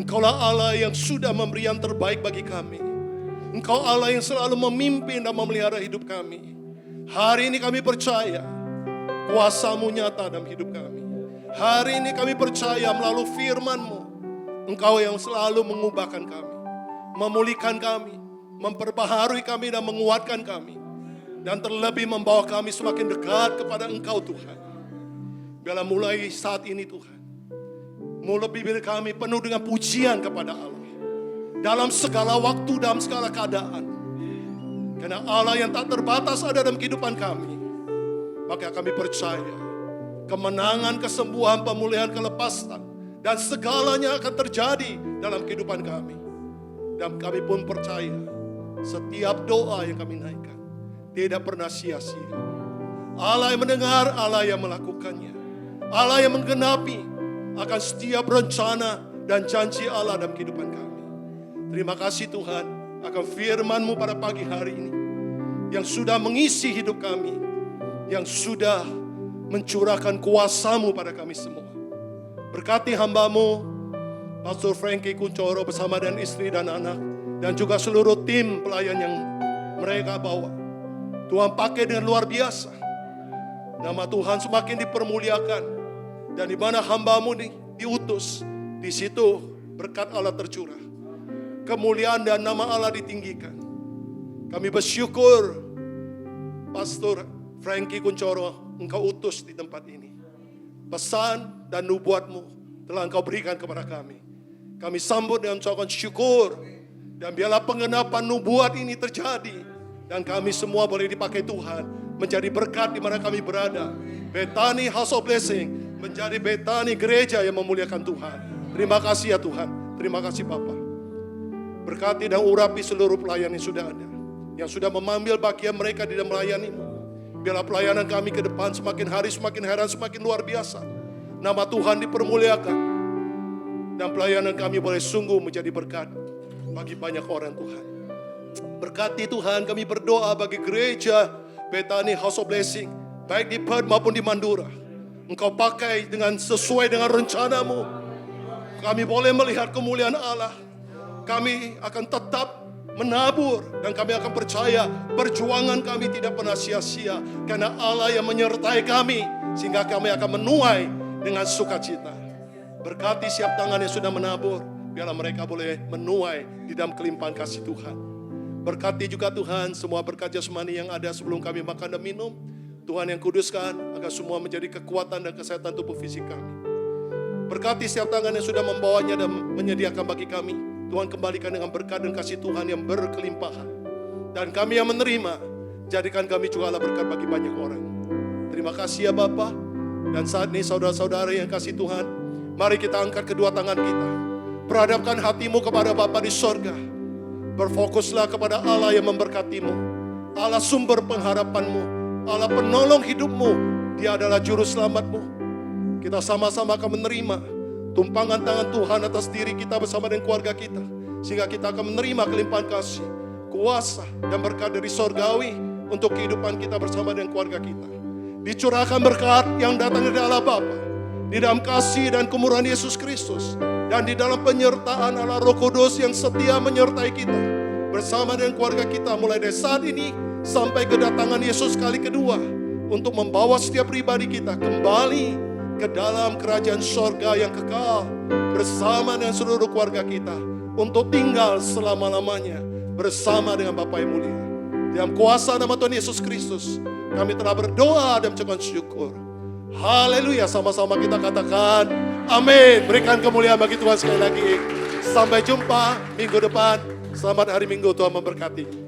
D: Engkaulah Allah yang sudah memberi yang terbaik bagi kami. Engkau Allah yang selalu memimpin dan memelihara hidup kami. Hari ini kami percaya kuasa-Mu nyata dalam hidup kami. Hari ini kami percaya melalui firman-Mu, Engkau yang selalu mengubahkan kami, memulihkan kami, memperbaharui kami dan menguatkan kami. Dan terlebih membawa kami semakin dekat kepada Engkau Tuhan. Biarlah mulai saat ini Tuhan, mulai bibir kami penuh dengan pujian kepada Allah. Dalam segala waktu, dalam segala keadaan. Karena Allah yang tak terbatas ada dalam kehidupan kami. Maka kami percaya kemenangan, kesembuhan, pemulihan, kelepasan dan segalanya akan terjadi dalam kehidupan kami. Dan kami pun percaya setiap doa yang kami naikkan tidak pernah sia-sia. Allah yang mendengar, Allah yang melakukannya. Allah yang menggenapi akan setiap rencana dan janji Allah dalam kehidupan kami. Terima kasih Tuhan akan firman-Mu pada pagi hari ini yang sudah mengisi hidup kami, yang sudah mencurahkan kuasa-Mu pada kami semua. Berkati hamba-Mu Pastor Frankie Kuncoro bersama dengan istri dan anak, dan juga seluruh tim pelayan yang mereka bawa. Tuhan pakai dengan luar biasa. Nama Tuhan semakin dipermuliakan, dan di mana hamba-Mu diutus, di situ berkat Allah tercurah. Kemuliaan dan nama Allah ditinggikan. Kami bersyukur Pastor Frankie Kuncoro, Engkau utus di tempat ini. Pesan dan nubuat-Mu telah Engkau berikan kepada kami. Kami sambut dengan ucapan syukur. Dan biarlah penggenapan nubuat ini terjadi. Dan kami semua boleh dipakai Tuhan menjadi berkat di mana kami berada. Bethany House of Blessing menjadi Bethany gereja yang memuliakan Tuhan. Terima kasih ya Tuhan. Terima kasih Bapa. Berkati dan urapi seluruh pelayan yang sudah ada, yang sudah mengambil bagian mereka di dalam melayani-Mu. Biarlah pelayanan kami ke depan semakin hari semakin heran, semakin luar biasa. Nama Tuhan dipermuliakan. Dan pelayanan kami boleh sungguh menjadi berkat bagi banyak orang Tuhan. Berkati Tuhan, kami berdoa bagi gereja Bethany House of Blessing, baik di Perth maupun di Mandura. Engkau pakai dengan sesuai dengan rencana-Mu. Kami boleh melihat kemuliaan Allah. Kami akan tetap menabur dan kami akan percaya perjuangan kami tidak pernah sia-sia karena Allah yang menyertai kami sehingga kami akan menuai dengan sukacita. Berkati siap tangan yang sudah menabur, biarlah mereka boleh menuai di dalam kelimpahan kasih Tuhan. Berkati juga Tuhan semua berkat jasmani yang ada sebelum kami makan dan minum. Tuhan yang kuduskan agar semua menjadi kekuatan dan kesehatan tubuh fisik kami. Berkati siap tangan yang sudah membawanya dan menyediakan bagi kami. Tuhan kembalikan dengan berkat dan kasih Tuhan yang berkelimpahan. Dan kami yang menerima, jadikan kami juga Allah berkat bagi banyak orang. Terima kasih ya Bapa. Dan saat ini saudara-saudara yang kasih Tuhan, mari kita angkat kedua tangan kita. Perhadapkan hatimu kepada Bapa di sorga. Berfokuslah kepada Allah yang memberkatimu. Allah sumber pengharapanmu. Allah penolong hidupmu. Dia adalah juru selamatmu. Kita sama-sama akan menerima tumpangan tangan Tuhan atas diri kita bersama dengan keluarga kita. Sehingga kita akan menerima kelimpahan kasih, kuasa dan berkat dari sorgawi untuk kehidupan kita bersama dengan keluarga kita. Dicurahkan berkat yang datang dari Allah Bapa, di dalam kasih dan kemurahan Yesus Kristus, dan di dalam penyertaan Allah Roh Kudus yang setia menyertai kita bersama dengan keluarga kita mulai dari saat ini sampai kedatangan Yesus kali kedua untuk membawa setiap pribadi kita kembali ke dalam kerajaan sorga yang kekal bersama dengan seluruh keluarga kita untuk tinggal selama-lamanya bersama dengan Bapa yang mulia. Dalam kuasa nama Tuhan Yesus Kristus kami telah berdoa dan mengucapkan syukur. Haleluya, sama-sama kita katakan amin. Berikan kemuliaan bagi Tuhan sekali lagi. Sampai jumpa minggu depan. Selamat hari Minggu, Tuhan memberkati.